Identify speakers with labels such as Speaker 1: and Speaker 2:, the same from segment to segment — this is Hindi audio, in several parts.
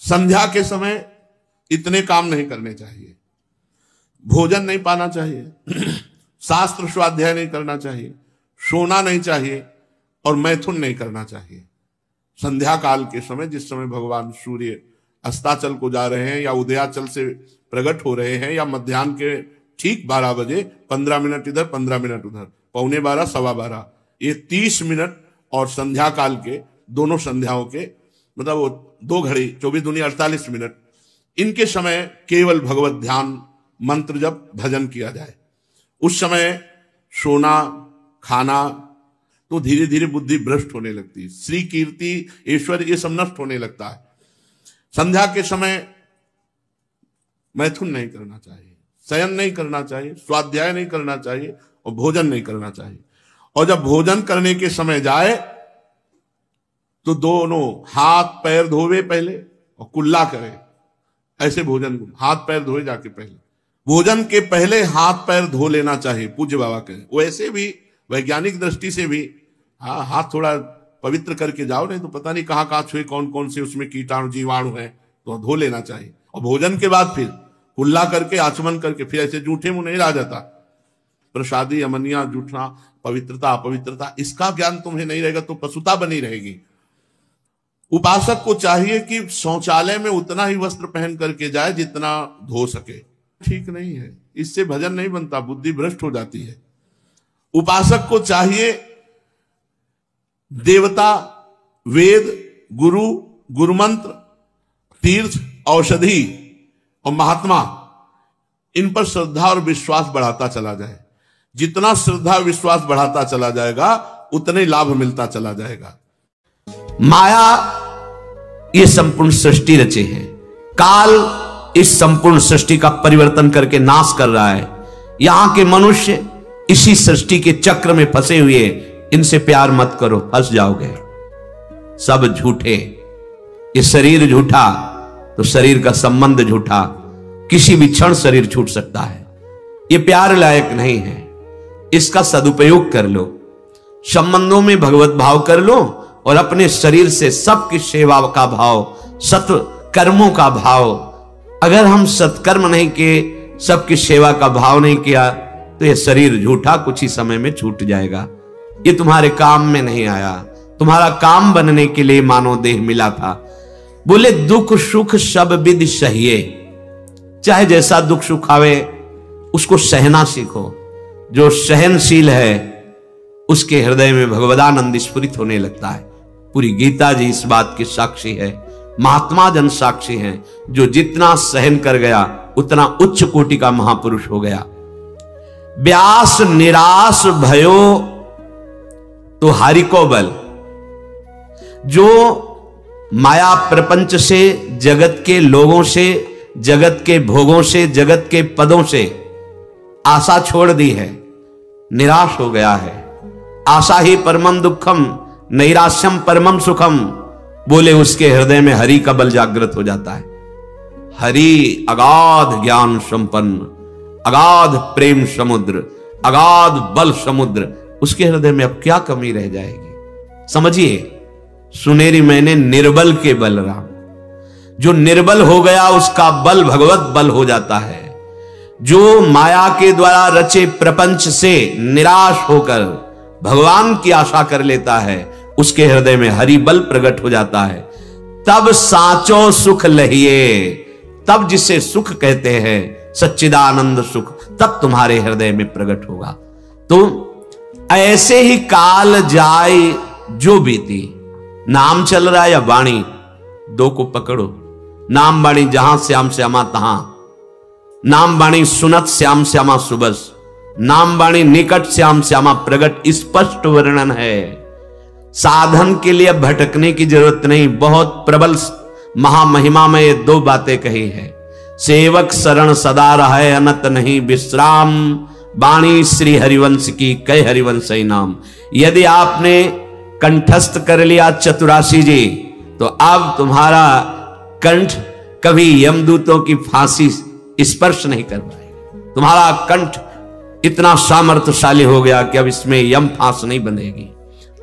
Speaker 1: संध्या के समय इतने काम नहीं करने चाहिए, भोजन नहीं पाना चाहिए, शास्त्र स्वाध्याय नहीं करना चाहिए, सोना नहीं चाहिए और मैथुन नहीं करना चाहिए। संध्या काल के समय, जिस समय भगवान सूर्य अस्ताचल को जा रहे हैं या उदयाचल से प्रकट हो रहे हैं, या मध्याह्न के ठीक 12 बजे 15 मिनट इधर 15 मिनट उधर, 11:15 12:15, ये 30 मिनट और संध्या काल के दोनों संध्याओं के मतलब वो 2 घड़ी 24 दूनी 48 मिनट, इनके समय केवल भगवत ध्यान मंत्र जप भजन किया जाए। उस समय सोना खाना तो धीरे धीरे बुद्धि भ्रष्ट होने लगती है, श्री कीर्ति ऐश्वर्य ये सब नष्ट होने लगता है। संध्या के समय मैथुन नहीं करना चाहिए, शयन नहीं करना चाहिए, स्वाध्याय नहीं करना चाहिए और भोजन नहीं करना चाहिए। और जब भोजन करने के समय जाए तो दोनों हाथ पैर धोवे पहले और कुल्ला करे, ऐसे भोजन को हाथ पैर धोए जाके पहले, भोजन के पहले हाथ पैर धो लेना चाहिए, पूज्य बाबा कहें। वैसे भी वैज्ञानिक दृष्टि से भी हाँ, हाथ थोड़ा पवित्र करके जाओ, नहीं तो पता नहीं कहाँ कहाँ छुए, कौन कौन से उसमें कीटाणु जीवाणु है, तो धो लेना चाहिए। और भोजन के बाद फिर कुल्ला करके आचमन करके फिर ऐसे जूठे मुंह नहीं रह जाता। प्रसादी अमनिया जूठना पवित्रता अपवित्रता इसका ज्ञान तुम्हें नहीं रहेगा तो पशुता बनी रहेगी। उपासक को चाहिए कि शौचालय में उतना ही वस्त्र पहन करके जाए जितना धो सके। ठीक नहीं है, इससे भजन नहीं बनता, बुद्धि भ्रष्ट हो जाती है। उपासक को चाहिए देवता, वेद, गुरु, गुरुमंत्र, तीर्थ, औषधि और महात्मा, इन पर श्रद्धा और विश्वास बढ़ाता चला जाए। जितना श्रद्धा विश्वास बढ़ाता चला जाएगा उतने लाभ मिलता चला जाएगा।
Speaker 2: माया ये संपूर्ण सृष्टि रचे है, काल इस संपूर्ण सृष्टि का परिवर्तन करके नाश कर रहा है। यहां के मनुष्य इसी सृष्टि के चक्र में फंसे हुए, इनसे प्यार मत करो, फंस जाओगे। सब झूठे, ये शरीर झूठा तो शरीर का संबंध झूठा, किसी भी क्षण शरीर छूट सकता है। ये प्यार लायक नहीं है, इसका सदुपयोग कर लो, संबंधों में भगवत भाव कर लो और अपने शरीर से सबकी सेवा का भाव, सत्व कर्मों का भाव। अगर हम सत्कर्म नहीं किए, सबकी सेवा का भाव नहीं किया, तो यह शरीर झूठा कुछ ही समय में छूट जाएगा। ये तुम्हारे काम में नहीं आया, तुम्हारा काम बनने के लिए मानव देह मिला था। बोले दुख सुख सब विधि सहिए, चाहे जैसा दुख सुख आवे उसको सहना सीखो। जो सहनशील है उसके हृदय में भगवदानंद स्फुरित होने लगता है। पूरी गीता जी इस बात की साक्षी है, महात्मा जन साक्षी हैं। जो जितना सहन कर गया उतना उच्च कोटि का महापुरुष हो गया। व्यास निराश भयो तो हरि को बल। जो माया प्रपंच से, जगत के लोगों से, जगत के भोगों से, जगत के पदों से आशा छोड़ दी है, निराश हो गया है। आशा ही परमम दुखम नैराश्यम परमम सुखम। बोले उसके हृदय में हरि का बल जागृत हो जाता है। हरि अगाध ज्ञान संपन्न, अगाध प्रेम समुद्र, अगाध बल समुद्र, उसके हृदय में अब क्या कमी रह जाएगी। समझिए, सुनेरी मैंने निर्बल के बल राम। जो निर्बल हो गया उसका बल भगवत बल हो जाता है। जो माया के द्वारा रचे प्रपंच से निराश होकर भगवान की आशा कर लेता है, उसके हृदय में हरि बल प्रकट हो जाता है। तब साचो सुख लहिए, तब जिसे सुख कहते हैं सच्चिदानंद सुख, तब तुम्हारे हृदय में प्रकट होगा। तो ऐसे ही काल जाए जो बीती। नाम चल रहा है या वाणी, दो को पकड़ो। नाम वाणी जहां श्याम श्यामा तहां, नाम वाणी सुनत श्याम श्यामा सुबस, नाम वाणी निकट श्याम श्यामा प्रगट। स्पष्ट वर्णन है। साधन के लिए भटकने की जरूरत नहीं। बहुत प्रबल महामहिमा में ये दो बातें कही है। सेवक शरण सदा रहे अनत नहीं विश्राम, वाणी श्री हरिवंश की कई हरिवंश ही नाम। यदि आपने कंठस्थ कर लिया चतुरासी जी, तो अब तुम्हारा कंठ कभी यमदूतों की फांसी स्पर्श नहीं कर पाएगी। तुम्हारा कंठ इतना सामर्थ्यशाली हो गया कि अब इसमें यम फांस नहीं बंधेगी।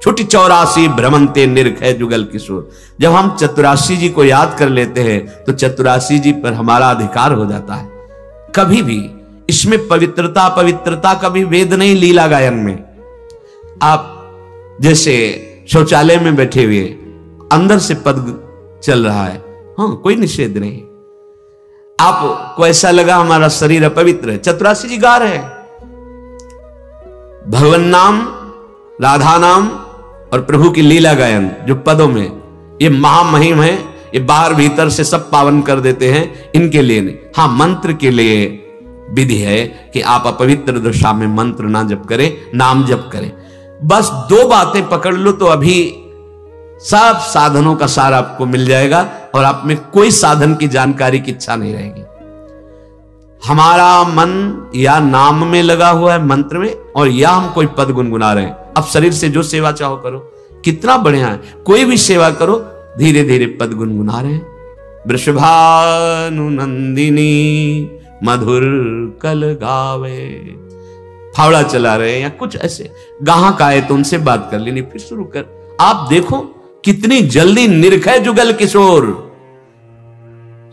Speaker 2: छुटी 84 भ्रमंते निर्खय जुगल किशोर। जब हम चतुरासी जी को याद कर लेते हैं तो चतुरासी जी पर हमारा अधिकार हो जाता है। कभी भी इसमें पवित्रता कभी वेद नहीं, लीला गायन में। आप जैसे शौचालय में बैठे हुए अंदर से पद चल रहा है, हाँ कोई निषेध नहीं। आपको ऐसा लगा हमारा शरीर अपवित्र है, चतुरासी जी गा रहे हैं भगवान नाम, राधा नाम और प्रभु की लीला गायन जो पदों में, ये महामहिम है, ये बाहर भीतर से सब पावन कर देते हैं, इनके लिए नहीं। हाँ मंत्र के लिए विधि है कि आप अपवित्र दशा में मंत्र ना जप करें, नाम जप करें। बस 2 बातें पकड़ लो तो अभी सब साधनों का सार आपको मिल जाएगा और आप में कोई साधन की जानकारी की इच्छा नहीं रहेगी। हमारा मन या नाम में लगा हुआ है, मंत्र में, और या हम कोई पद गुनगुना रहे हैं। अब शरीर से जो सेवा चाहो करो, कितना बढ़िया है, कोई भी सेवा करो, धीरे धीरे पद गुनगुना रहे हैं। वृषभानु नंदिनी मधुर कल गावे, फावड़ा चला रहे हैं या कुछ ऐसे गाहक आए तो उनसे बात कर लेनी, फिर शुरू कर। आप देखो कितनी जल्दी निर्खय जुगल किशोर,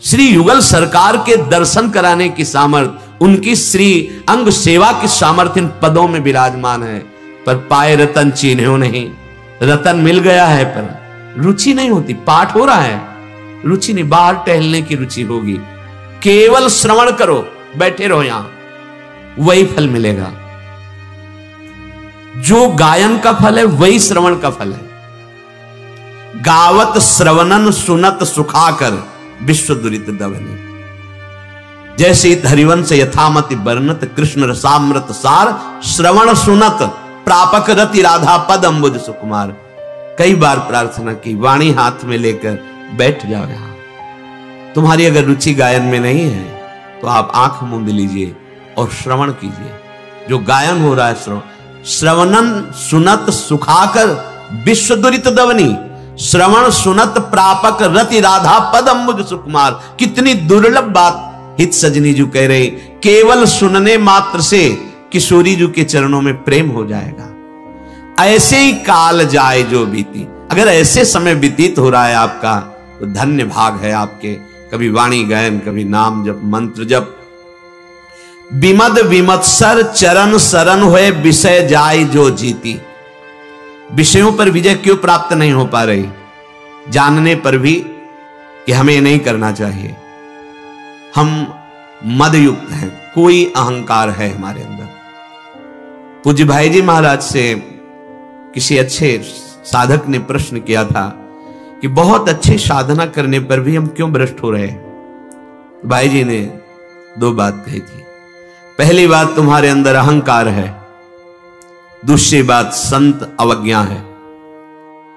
Speaker 2: श्री युगल सरकार के दर्शन कराने की सामर्थ्य, उनकी श्री अंग सेवा की सामर्थ्य इन पदों में विराजमान है। पर पाए रतन चिन्हो नहीं, रतन मिल गया है पर रुचि नहीं होती। पाठ हो रहा है, रुचि नहीं, बाहर टहलने की रुचि होगी। केवल श्रवण करो, बैठे रहो यहां, वही फल मिलेगा। जो गायन का फल है वही श्रवण का फल है। गावत श्रवणन सुनत सुखाकर विश्व दुरित दवनी। जैसे हरिवंश यथामति वर्णत कृष्ण रसामृत सार, श्रवण सुनत प्रापक रति राधा पद अम्बुज सुकुमार। कई बार प्रार्थना की, वाणी हाथ में लेकर बैठ जाओ यहां। तुम्हारी अगर रुचि गायन में नहीं है तो आप आंख मूंद लीजिए और श्रवण कीजिए। जो गायन हो रहा है श्रवणन सुनत सुखाकर विश्व दुरित दवनी, श्रवण सुनत प्रापक रति राधा पद अम्बुज सुकुमार। कितनी दुर्लभ बात हित सजनी जी कह रहे, केवल सुनने मात्र से किशोरी जी के चरणों में प्रेम हो जाएगा। ऐसे ही काल जाए जो बीती। अगर ऐसे समय व्यतीत हो रहा है आपका तो धन्य भाग है आपके। कभी वाणी गायन, कभी नाम जप, मंत्र जप। विमद विमत्सर चरण शरण हुए विषय जाय जो जीती। विषयों पर विजय क्यों प्राप्त नहीं हो पा रही? जानने पर भी कि हमें नहीं करना चाहिए। हम मद युक्त हैं, कोई अहंकार है हमारे अंदर। पूज्य भाई जी महाराज से किसी अच्छे साधक ने प्रश्न किया था कि बहुत अच्छी साधना करने पर भी हम क्यों भ्रष्ट हो रहे हैं। भाई जी ने 2 बात कही थी। पहली बात, तुम्हारे अंदर अहंकार है। दूसरी बात, संत अवज्ञा है।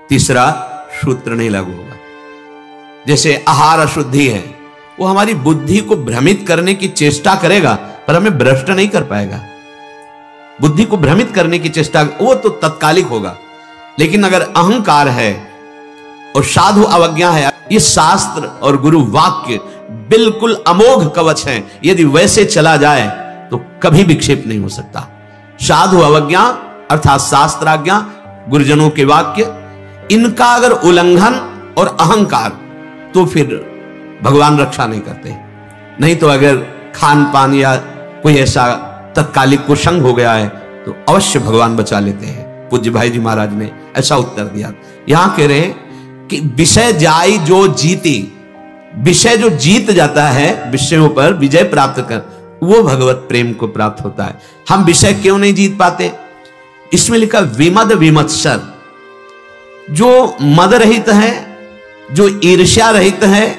Speaker 2: तीसरा, सूत्र नहीं लागू होगा। जैसे आहार अशुद्धि है, वो हमारी बुद्धि को भ्रमित करने की चेष्टा करेगा पर हमें भ्रष्ट नहीं कर पाएगा। बुद्धि को भ्रमित करने की चेष्टा वो तो तत्कालिक होगा, लेकिन अगर अहंकार है और साधु अवज्ञा है, ये शास्त्र और गुरु वाक्य बिल्कुल अमोघ कवच हैं। यदि वैसे चला जाए तो कभी विक्षेप नहीं हो सकता। साधु अवज्ञा अर्थात शास्त्राज्ञा, गुरुजनों के वाक्य, इनका अगर उल्लंघन और अहंकार, तो फिर भगवान रक्षा नहीं करते। नहीं तो अगर खान पान या कोई ऐसा तत्कालिक कुसंग हो गया है तो अवश्य भगवान बचा लेते हैं। पूज्य भाई जी महाराज ने ऐसा उत्तर दिया। यहां कह रहे हैं कि विषय जाई जो जीती। विषय जो जीत जाता है, विषयों पर विजय प्राप्त कर, वो भगवत प्रेम को प्राप्त होता है। हम विषय क्यों नहीं जीत पाते? इसमें लिखा विमद विमत्सर। जो मद रहित है, जो ईर्ष्या रहित है,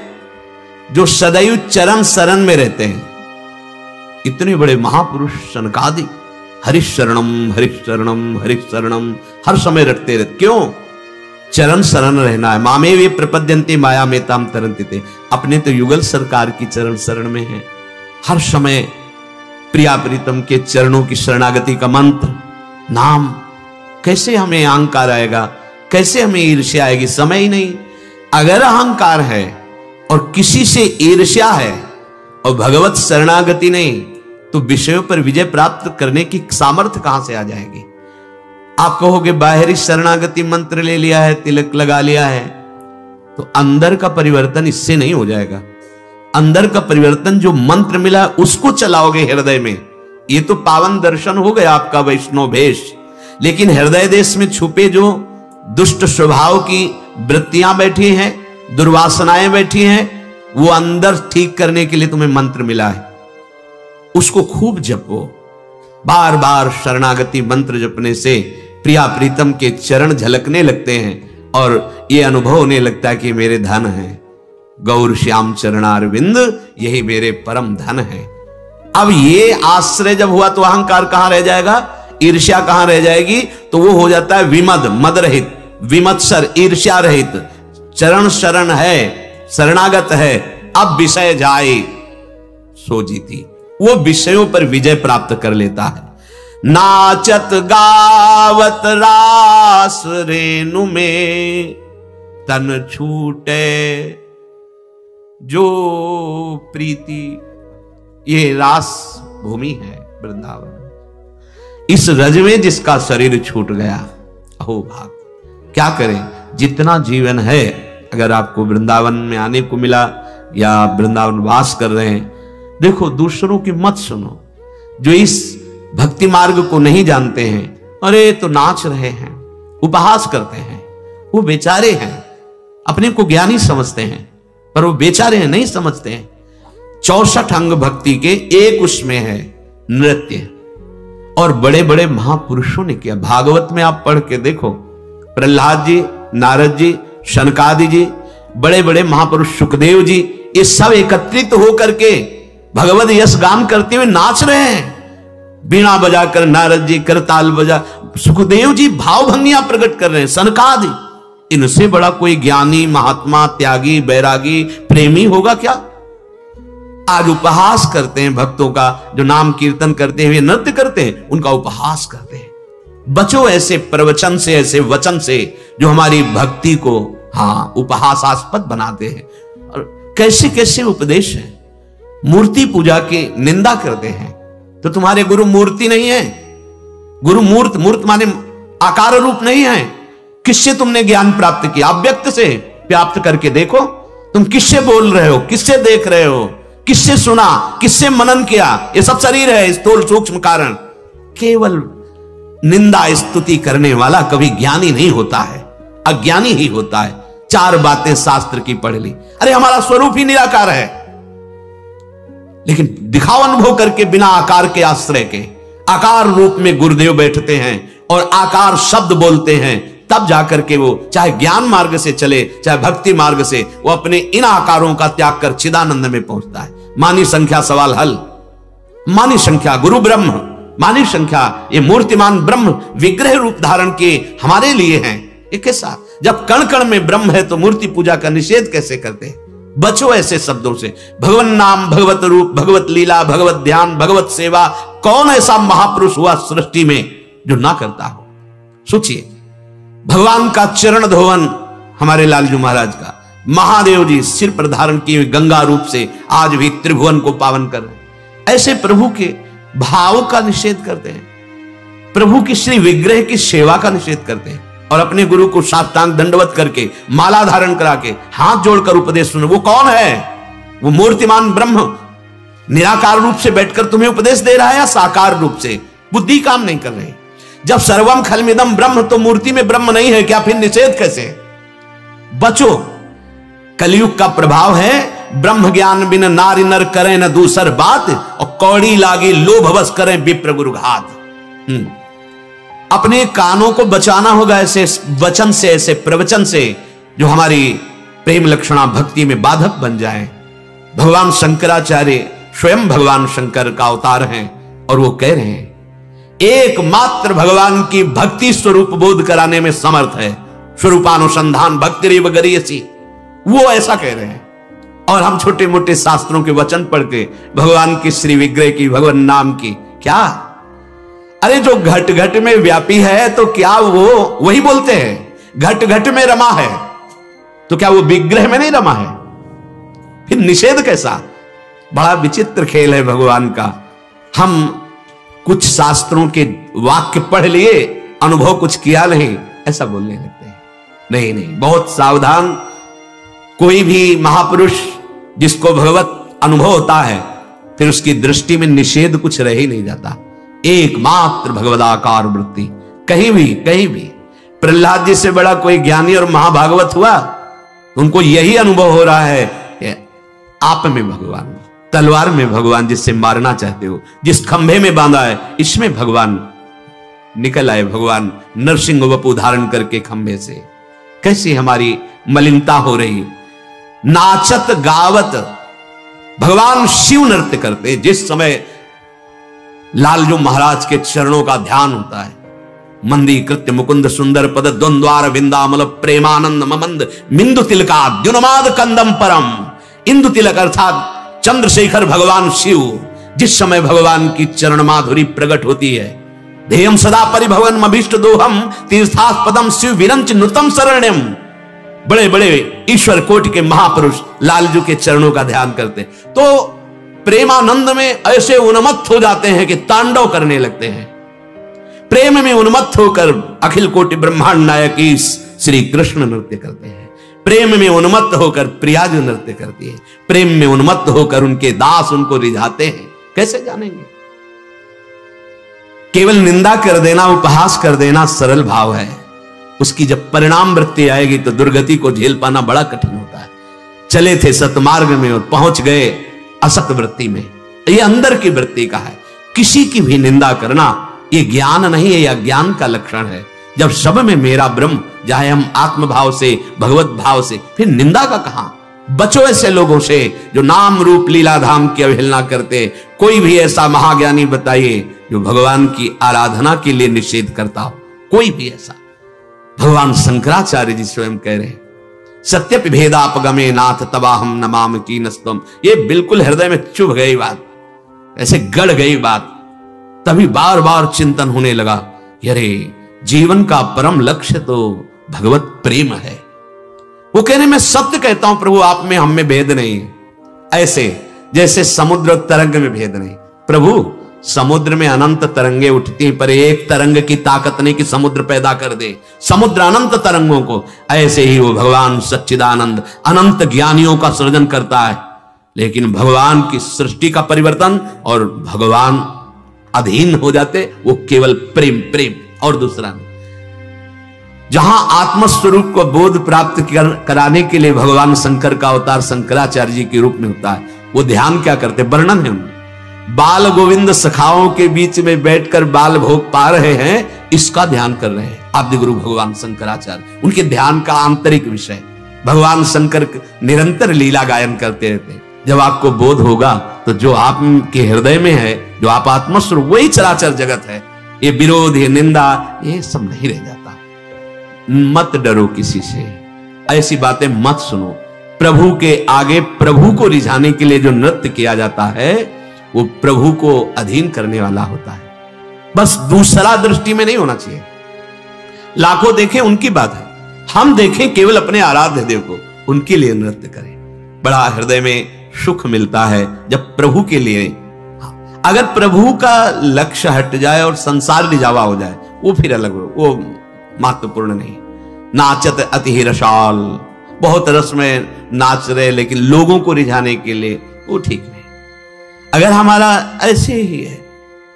Speaker 2: जो सदैव चरण शरण में रहते हैं। इतने बड़े महापुरुष सनकादि हरिशरणम हरिशरणम हरिशरणम हर समय रटते रहते। क्यों? चरण शरण रहना है। मामे वे प्रपद्यन्ते माया में ताम तरन्ति ते। अपने तो युगल सरकार की चरण शरण में है। हर समय प्रिया प्रीतम के चरणों की शरणागति का मंत्र, नाम। कैसे हमें अहंकार आएगा? कैसे हमें ईर्ष्या आएगी? समय ही नहीं। अगर अहंकार है और किसी से ईर्ष्या है और भगवत शरणागति नहीं, तो विषयों पर विजय प्राप्त करने की सामर्थ्य कहां से आ जाएगी? आप कहोगे बाहरी शरणागति मंत्र ले लिया है, तिलक लगा लिया है, तो अंदर का परिवर्तन इससे नहीं हो जाएगा। अंदर का परिवर्तन जो मंत्र मिला उसको चलाओगे हृदय में, ये तो पावन दर्शन हो गया आपका वैष्णव भेष। लेकिन हृदय देश में छुपे जो दुष्ट स्वभाव की वृत्तियां बैठी हैं, दुर्वासनाएं बैठी हैं, वो अंदर ठीक करने के लिए तुम्हें मंत्र मिला है, उसको खूब जपो। बार बार शरणागति मंत्र जपने से प्रिया प्रीतम के चरण झलकने लगते हैं और ये अनुभव होने लगता है कि मेरे धन है, गौर श्याम चरणारविंद यही मेरे परम धन है। अब ये आश्रय जब हुआ तो अहंकार कहां रह जाएगा, ईर्ष्या कहां रह जाएगी, तो वो हो जाता है विमद, मद रहित, विमत्सर, ईर्ष्या रहित। चरण शरण है, शरणागत है, अब विषय जाए सो जीती, वो विषयों पर विजय प्राप्त कर लेता है। नाचत गावत रास रेणु में तन छूटे जो प्रीति, ये रास भूमि है वृंदावन। इस रज में जिसका शरीर छूट गया, अहो भाग, क्या करें। जितना जीवन है, अगर आपको वृंदावन में आने को मिला या वृंदावन वास कर रहे हैं, देखो दूसरों की मत सुनो। जो इस भक्ति मार्ग को नहीं जानते हैं, अरे तो नाच रहे हैं, उपहास करते हैं, वो बेचारे हैं, अपने को ज्ञानी समझते हैं, पर वो बेचारे हैं, नहीं समझते हैं। 64 अंग भक्ति के एक उसमें है नृत्य, और बड़े बड़े महापुरुषों ने किया। भागवत में आप पढ़ के देखो, प्रहलाद जी, नारद जी, शनकादि जी, बड़े बड़े महापुरुष सुखदेव जी, ये सब एकत्रित होकर के भगवत यश गान करते हुए नाच रहे हैं। बीणा बजाकर नारद जी, करताल बजा, सुखदेव जी भावभंगियां प्रकट कर रहे हैं, सनकादि। इनसे बड़ा कोई ज्ञानी, महात्मा, त्यागी, बैरागी, प्रेमी होगा क्या? आज उपहास करते हैं भक्तों का, जो नाम कीर्तन करते हुए नृत्य करते हैं, उनका उपहास करते हैं। बचो ऐसे प्रवचन से, ऐसे वचन से जो हमारी भक्ति को उपहासास्पद बनाते हैं। और कैसे कैसे उपदेश है। मूर्ति पूजा की निंदा करते हैं, तो तुम्हारे गुरु मूर्ति नहीं है। गुरु मूर्त, मूर्त माने आकार रूप नहीं है। किससे तुमने ज्ञान प्राप्त किया? अव्यक्त से प्राप्त करके देखो। तुम किससे बोल रहे हो, किससे देख रहे हो, किससे सुना, किससे मनन किया? ये सब शरीर है, स्थूल सूक्ष्म कारण। केवल निंदा स्तुति करने वाला कभी ज्ञानी नहीं होता है, अज्ञानी ही होता है। 4 बातें शास्त्र की पढ़ ली, अरे हमारा स्वरूप ही निराकार है। लेकिन दिखाओ अनुभव करके, बिना आकार के आश्रय के। आकार रूप में गुरुदेव बैठते हैं और आकार शब्द बोलते हैं, तब जाकर के वो चाहे ज्ञान मार्ग से चले, चाहे भक्ति मार्ग से, वो अपने इन आकारों का त्याग कर चिदानंद में पहुंचता है। मानी संख्या सवाल हल। मानी संख्या गुरु ब्रह्म, मानी संख्या ये मूर्तिमान ब्रह्म विग्रह रूप धारण किए हमारे लिए हैं। ये कैसा? जब कण कण में ब्रह्म है तो मूर्ति पूजा का निषेध कैसे करते हैं? बचो ऐसे शब्दों से। भगवान नाम, भगवत रूप, भगवत लीला, भगवत ध्यान, भगवत सेवा, कौन ऐसा महापुरुष हुआ सृष्टि में जो ना करता हो? सोचिए, भगवान का चरण धोवन हमारे लालजू महाराज का, महादेव जी सिर पर धारण किए गंगा रूप से आज भी त्रिभुवन को पावन कर रहे हैं। ऐसे प्रभु के भाव का निषेध करते हैं, प्रभु की श्री विग्रह की सेवा का निषेध करते हैं, और अपने गुरु को साष्टांग दंडवत करके, माला धारण करा के, हाथ जोड़कर उपदेश सुनो। वो कौन है? वो मूर्तिमान ब्रह्म निराकार रूप से बैठकर तुम्हें उपदेश दे रहा है, या साकार रूप से? बुद्धि काम नहीं कर रही। जब सर्वम खलमिदम ब्रह्म, तो मूर्ति में ब्रह्म नहीं है क्या? फिर निषेध कैसे? बचो, कलयुग का प्रभाव है। ब्रह्म ज्ञान बिन नारी नर करें न दूसर बात, और कौड़ी लागी लोभवश करें विप्र गुरु घात। अपने कानों को बचाना होगा ऐसे वचन से, ऐसे प्रवचन से जो हमारी प्रेम लक्षणा भक्ति में बाधक बन जाए। भगवान शंकराचार्य स्वयं भगवान शंकर का अवतार हैं, और वो कह रहे हैं एकमात्र भगवान की भक्ति स्वरूप बोध कराने में समर्थ है। स्वरूपानुसंधान भक्ति रेव गरीयसी, वो ऐसा कह रहे हैं। और हम छोटे मोटे शास्त्रों के वचन पढ़ के भगवान की श्री विग्रह की, भगवान नाम की क्या? अरे जो घट घट में व्यापी है, तो क्या वो वही बोलते हैं घट घट में रमा है, तो क्या वो विग्रह में नहीं रमा है? फिर निषेध कैसा? बड़ा विचित्र खेल है भगवान का। हम कुछ शास्त्रों के वाक्य पढ़ लिए अनुभव कुछ किया नहीं, ऐसा बोलने लगते हैं। नहीं नहीं, बहुत सावधान। कोई भी महापुरुष जिसको भगवत अनुभव होता है, फिर उसकी दृष्टि में निषेध कुछ रह ही नहीं जाता। एकमात्र भगवदाकार वृत्ति, कहीं भी। प्रहलाद जी से बड़ा कोई ज्ञानी और महाभागवत हुआ, उनको यही अनुभव हो रहा है कि आप में भगवान, तलवार में भगवान, जिससे मारना चाहते हो, जिस खंभे में बांधा है, इसमें भगवान निकल आए। भगवान नरसिंह वपु धारण करके खंभे से। कैसी हमारी मलिनता हो रही। नाचत गावत भगवान शिव नृत्य करते। जिस समय लालजू महाराज के चरणों का ध्यान होता है, मंदी कृत्य मुकुंद सुंदर पद द्वंद्वार विंदामल प्रेमानंद ममंद मिंदु तिलका द्युन्माद कंदम परम। इंदु तिलक अर्थात चंद्रशेखर भगवान शिव। जिस समय भगवान की चरण माधुरी प्रकट होती है, ध्येयम सदा परिभवन अभीष्ट दोहम तीर्थास्पदम शिव विरंच नृतम शरण्यम। बड़े बड़े ईश्वर कोटि के महापुरुष लालजू के चरणों का ध्यान करते, तो प्रेमानंद में ऐसे उन्मत्त हो जाते हैं कि तांडव करने लगते हैं। प्रेम में उन्मत्त होकर अखिल कोटि ब्रह्मांड नायक श्री कृष्ण नृत्य करते हैं। प्रेम में उन्मत्त होकर प्रिया जो नृत्य करती है। प्रेम में उन्मत्त होकर उनके दास उनको रिझाते हैं। कैसे जानेंगे? केवल निंदा कर देना, उपहास कर देना सरल भाव है। उसकी जब परिणाम वृत्ति आएगी तो दुर्गति को झेल पाना बड़ा कठिन होता है। चले थे सतमार्ग में और पहुंच गए असत वृत्ति में। ये अंदर की वृत्ति का है। किसी की भी निंदा करना ये ज्ञान नहीं है, यह अज्ञान का लक्षण है। जब सब में मेरा ब्रह्म, चाहे हम आत्म भाव से, भगवत भाव से, फिर निंदा का कहां? बचो ऐसे लोगों से जो नाम रूप लीला धाम की अवहेलना करते। कोई भी ऐसा महाज्ञानी बताइए जो भगवान की आराधना के लिए निषेध करता हो, कोई भी ऐसा। भगवान शंकराचार्य जी स्वयं कह रहे हैं, सत्यपि भेदापगमे नाथ तबाहम नमाम कीनस्तम। ये बिल्कुल हृदय में चुभ गई बात, ऐसे गड़ गई बात। तभी बार बार चिंतन होने लगा, अरे जीवन का परम लक्ष्य तो भगवत प्रेम है। वो कहने मैं सत्य कहता हूं प्रभु, आप में हम में भेद नहीं है। ऐसे जैसे समुद्र तरंग में भेद नहीं। प्रभु समुद्र में अनंत तरंगे उठती हैं, पर एक तरंग की ताकत नहीं कि समुद्र पैदा कर दे। समुद्र अनंत तरंगों को, ऐसे ही वो भगवान सच्चिदानंद अनंत ज्ञानियों का सृजन करता है। लेकिन भगवान की सृष्टि का परिवर्तन और भगवान अधीन हो जाते, वो केवल प्रेम प्रेम और दूसरा नहीं। जहां आत्मस्वरूप को बोध प्राप्त कराने के लिए भगवान शंकर का अवतार शंकराचार्य जी के रूप में होता है, वो ध्यान क्या करते? वर्णन है उनमें। बाल गोविंद सखाओं के बीच में बैठकर बाल भोग पा रहे हैं, इसका ध्यान कर रहे हैं आदि गुरु भगवान शंकराचार्य। उनके ध्यान का आंतरिक विषय। भगवान शंकर निरंतर लीला गायन करते रहते हैं। जब आपको बोध होगा तो जो आपके हृदय में है, जो आप आत्मस्वरूप, वही चराचर जगत है। ये विरोध, ये निंदा, ये सब नहीं रह जाता। मत डरो किसी से, ऐसी बातें मत सुनो। प्रभु के आगे प्रभु को रिझाने के लिए जो नृत्य किया जाता है, वो प्रभु को अधीन करने वाला होता है। बस दूसरा दृष्टि में नहीं होना चाहिए। लाखों देखें उनकी बात है, हम देखें केवल अपने आराध्य देव को, उनके लिए नृत्य करें। बड़ा हृदय में सुख मिलता है जब प्रभु के लिए। अगर प्रभु का लक्ष्य हट जाए और संसार रिझावा हो जाए, वो फिर अलग हो, वो महत्वपूर्ण नहीं। नाचत अति रसाल, बहुत रस में नाच रहे लेकिन लोगों को रिझाने के लिए, वो ठीक नहीं। अगर हमारा ऐसे ही है,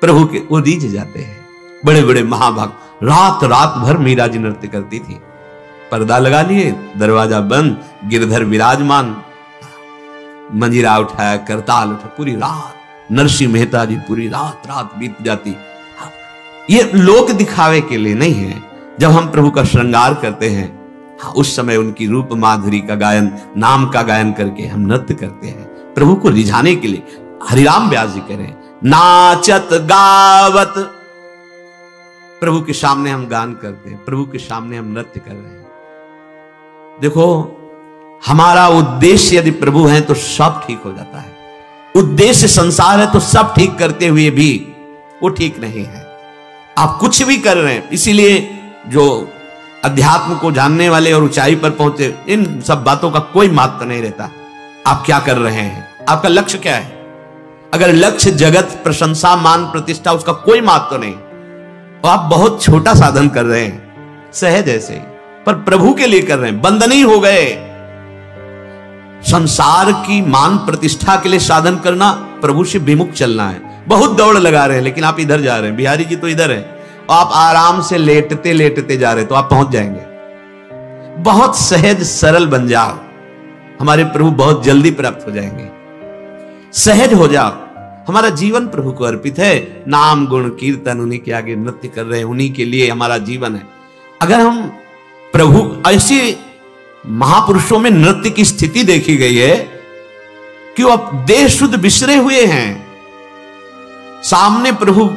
Speaker 2: प्रभु के वो रीझ जाते हैं। बड़े बड़े महाभक्त रात रात भर मीरा जी नृत्य करती थी। पर्दा लगा लिए, दरवाजा बंद, गिरधर विराजमान, मंजीरा उठाया, करताल उठा, पूरी रात नरसिंह मेहता जी पूरी रात रात बीत जाती। ये लोक दिखावे के लिए नहीं है। जब हम प्रभु का श्रृंगार करते हैं, उस समय उनकी रूप माधुरी का गायन, नाम का गायन करके हम नृत्य करते हैं प्रभु को रिझाने के लिए। हरिराम व्यास जी कह रहे हैं, नाचत गावत, प्रभु के सामने हम गान करते हैं, प्रभु के सामने हम नृत्य कर रहे हैं। देखो, हमारा उद्देश्य यदि प्रभु है तो सब ठीक हो जाता है। उद्देश्य संसार है तो सब ठीक करते हुए भी वो ठीक नहीं है। आप कुछ भी कर रहे हैं, इसीलिए जो अध्यात्म को जानने वाले और ऊंचाई पर पहुंचे, इन सब बातों का कोई महत्व नहीं रहता। आप क्या कर रहे हैं, आपका लक्ष्य क्या है? अगर लक्ष्य जगत, प्रशंसा, मान, प्रतिष्ठा, उसका कोई महत्व नहीं। और आप बहुत छोटा साधन कर रहे हैं, सहज ऐसे ही, पर प्रभु के लिए कर रहे हैं, बंधनी हो गए। संसार की मान प्रतिष्ठा के लिए साधन करना, प्रभु से विमुख चलना है। बहुत दौड़ लगा रहे हैं, लेकिन आप इधर जा रहे हैं, बिहारी जी तो इधर है, और आप आराम से लेटते लेटते जा रहे हैं, तो आप पहुंच जाएंगे। बहुत सहज सरल बन जाओ, हमारे प्रभु बहुत जल्दी प्राप्त हो जाएंगे। सहज हो जाओ, हमारा जीवन प्रभु को अर्पित है। नाम गुण कीर्तन, उन्हीं के आगे नृत्य कर रहे हैं, उन्हीं के लिए हमारा जीवन है। अगर हम प्रभु, ऐसे महापुरुषों में नृत्य की स्थिति देखी गई है कि वो अब देह शुद्ध बिसरे हुए हैं, सामने प्रभु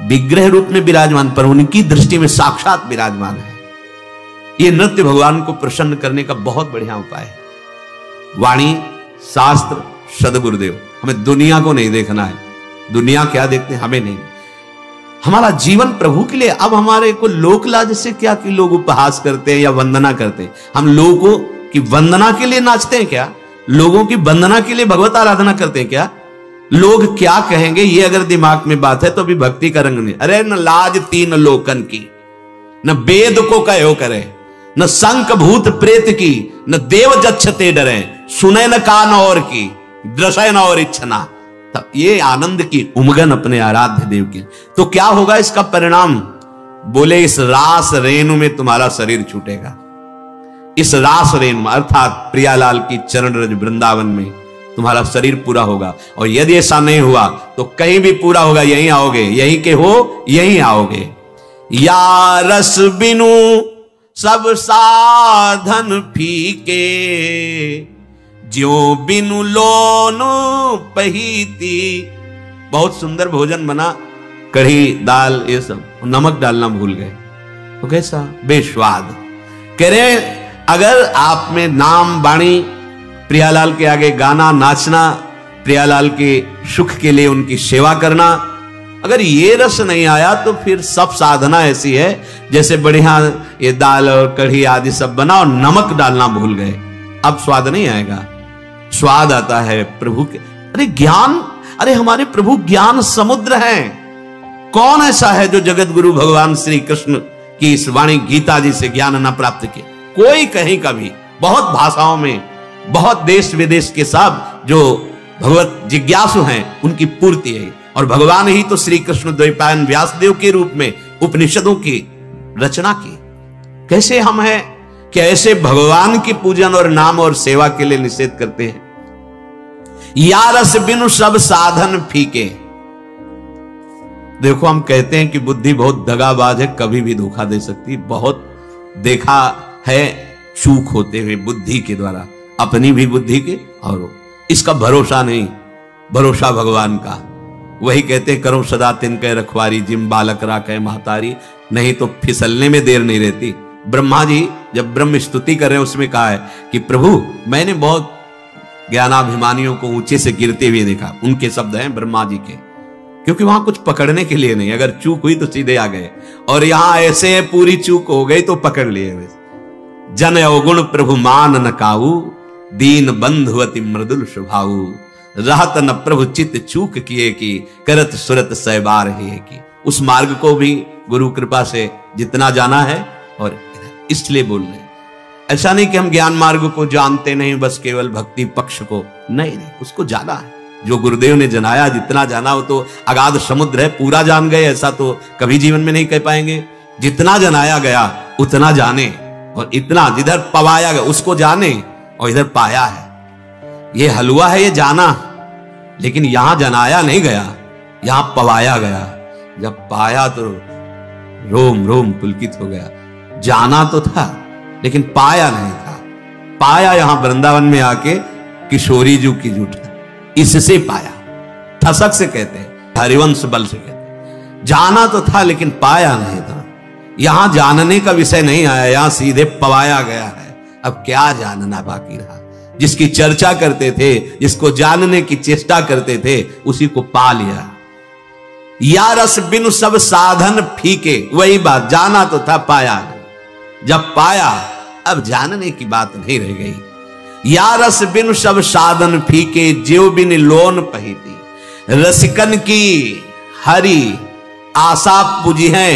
Speaker 2: विग्रह रूप में विराजमान, पर उनकी दृष्टि में साक्षात विराजमान है। ये नृत्य भगवान को प्रसन्न करने का बहुत बढ़िया उपाय है। वाणी, शास्त्र, सदगुरुदेव, हमें दुनिया को नहीं देखना है। दुनिया क्या देखते हैं, हमें नहीं। हमारा जीवन प्रभु के लिए। अब हमारे को लोक लाज से क्या कि लोग उपहास करते हैं या वंदना करते हैं। हम लोगों की वंदना के लिए नाचते हैं क्या? लोगों की वंदना के लिए भगवत आराधना करते हैं क्या? लोग क्या कहेंगे, ये अगर दिमाग में बात है तो अभी भक्ति का रंग नहीं। अरे न लाज तीन लोकन की, न वेद को कहो करे, न संक भूत प्रेत की, न देव जच्छते डरे, सुने न कान और की, दृश्य न और इच्छना। तब ये आनंद की उमगन अपने आराध्य देव की। तो क्या होगा इसका परिणाम? बोले इस रास रेणु में तुम्हारा शरीर छूटेगा। इस रास रेणु अर्थात प्रियालाल की चरण रज वृंदावन में तुम्हारा शरीर पूरा होगा। और यदि ऐसा नहीं हुआ तो कहीं भी पूरा होगा, यहीं आओगे, यहीं के हो यहीं आओगे। या रस बिनु सब साधन फीके, ज्यों बिनु लोनु पहीती। बहुत सुंदर भोजन बना, कढ़ी दाल ये सब, नमक डालना भूल गए तो कैसा बेस्वाद। कह रहे अगर आप में नाम वाणी, प्रियालाल के आगे गाना नाचना, प्रियालाल के सुख के लिए उनकी सेवा करना, अगर ये रस नहीं आया तो फिर सब साधना ऐसी है जैसे बढ़िया ये दाल और कढ़ी आदि सब बना और नमक डालना भूल गए। अब स्वाद नहीं आएगा। स्वाद आता है प्रभु के। अरे ज्ञान, अरे हमारे प्रभु ज्ञान समुद्र हैं। कौन ऐसा है जो जगत गुरु भगवान श्री कृष्ण की इस वाणी गीता जी से ज्ञान न प्राप्त किया? कोई कहीं कभी, बहुत भाषाओं में, बहुत देश विदेश के सब जो भगवत जिज्ञासु हैं उनकी पूर्ति है। और भगवान ही तो श्री कृष्ण द्वैपायन व्यासदेव के रूप में उपनिषदों की रचना की। कैसे हम हैं कि ऐसे भगवान की पूजन और नाम और सेवा के लिए निषेध करते हैं। या रस बिनु सब साधन फीके। देखो हम कहते हैं कि बुद्धि बहुत दगाबाज है, कभी भी धोखा दे सकती। बहुत देखा है चूक होते हुए बुद्धि के द्वारा, अपनी भी बुद्धि के, और इसका भरोसा नहीं, भरोसा भगवान का। वही कहते करो सदा तिनके रखवारी, जिम बालक राखे महतारी। नहीं तो फिसलने में देर नहीं रहती। ब्रह्मा जी जब ब्रह्म स्तुति कर रहे हैं उसमें कहा है कि प्रभु मैंने बहुत ज्ञानाभिमानियों को ऊंचे से गिरते हुए देखा। उनके शब्द हैं ब्रह्मा जी के, क्योंकि वहां कुछ पकड़ने के लिए नहीं, अगर चूक हुई तो सीधे आ गए। और यहां ऐसे है पूरी चूक हो गई तो पकड़ लिए। जन अवगुण प्रभु मान न काऊ, दीन बंधु अति मृदुल स्वभाऊ। रहत न प्रभु चित्त चूक किए की, करत सुरत सहबार है की। उस मार्ग को भी गुरु कृपा से जितना जाना है, और इसलिए बोल रहे ऐसा नहीं कि हम ज्ञान मार्ग को जानते नहीं, बस केवल भक्ति पक्ष को नहीं, उसको जाना है। जो गुरुदेव ने जनाया, जितना जाना वो तो अगाध समुद्र है, पूरा जान गए ऐसा तो कभी जीवन में नहीं कह पाएंगे। जितना जनाया गया उतना जाने, और इतना जिधर पवाया गया उसको जाने, और इधर पाया है। ये हलवा है, ये जाना, लेकिन यहां जनाया नहीं गया, यहां पवाया गया। जब पाया तो रोम रोम पुलकित हो गया। जाना तो था लेकिन पाया नहीं था। पाया यहां वृंदावन में आके किशोरी जू की जूठ, इससे पाया। ठसक से कहते हैं, हरिवंश बल से कहते हैं। जाना तो था लेकिन पाया नहीं था। यहां जानने का विषय नहीं आया, यहां सीधे पवाया गया है। अब क्या जानना बाकी रहा? जिसकी चर्चा करते थे, जिसको जानने की चेष्टा करते थे, उसी को पा लिया। या रस बिनु सब साधन फीके। वही बात, जाना तो था, पाया नहीं। जब पाया अब जानने की बात नहीं रह गई। या रस बिनु सब साधन फीके, ज्यों बिन लोन पहीती। रसिकन की हरि आशा पूजी है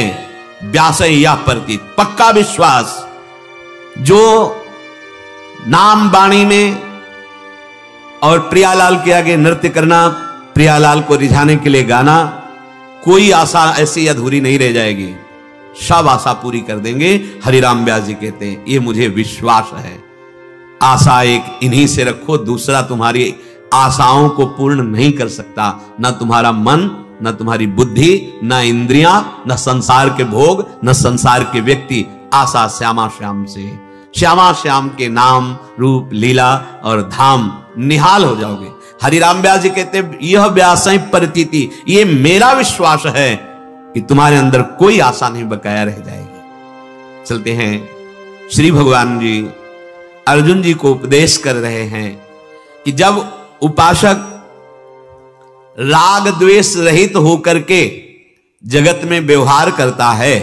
Speaker 2: व्यास या प्रतीत। पक्का विश्वास जो नाम वाणी में और प्रियालाल के आगे नृत्य करना, प्रियालाल को रिझाने के लिए गाना, कोई आशा ऐसी अधूरी नहीं रह जाएगी, सब आशा पूरी कर देंगे। हरिराम व्यास जी कहते हैं ये मुझे विश्वास है। आशा एक इन्हीं से रखो, दूसरा तुम्हारी आशाओं को पूर्ण नहीं कर सकता, ना तुम्हारा मन, न तुम्हारी बुद्धि, न इंद्रियां, न संसार के भोग, न संसार के व्यक्ति। आशा श्यामा श्याम से, श्यामा श्याम के नाम रूप लीला और धाम निहाल हो जाओगे। हरिराम व्यास जी कहते हैं यह व्यासै प्रतीति, ये मेरा विश्वास है कि तुम्हारे अंदर कोई आशा नहीं बकाया रह जाएगी। चलते हैं, श्री भगवान जी अर्जुन जी को उपदेश कर रहे हैं कि जब उपासक राग द्वेष रहित होकर के जगत में व्यवहार करता है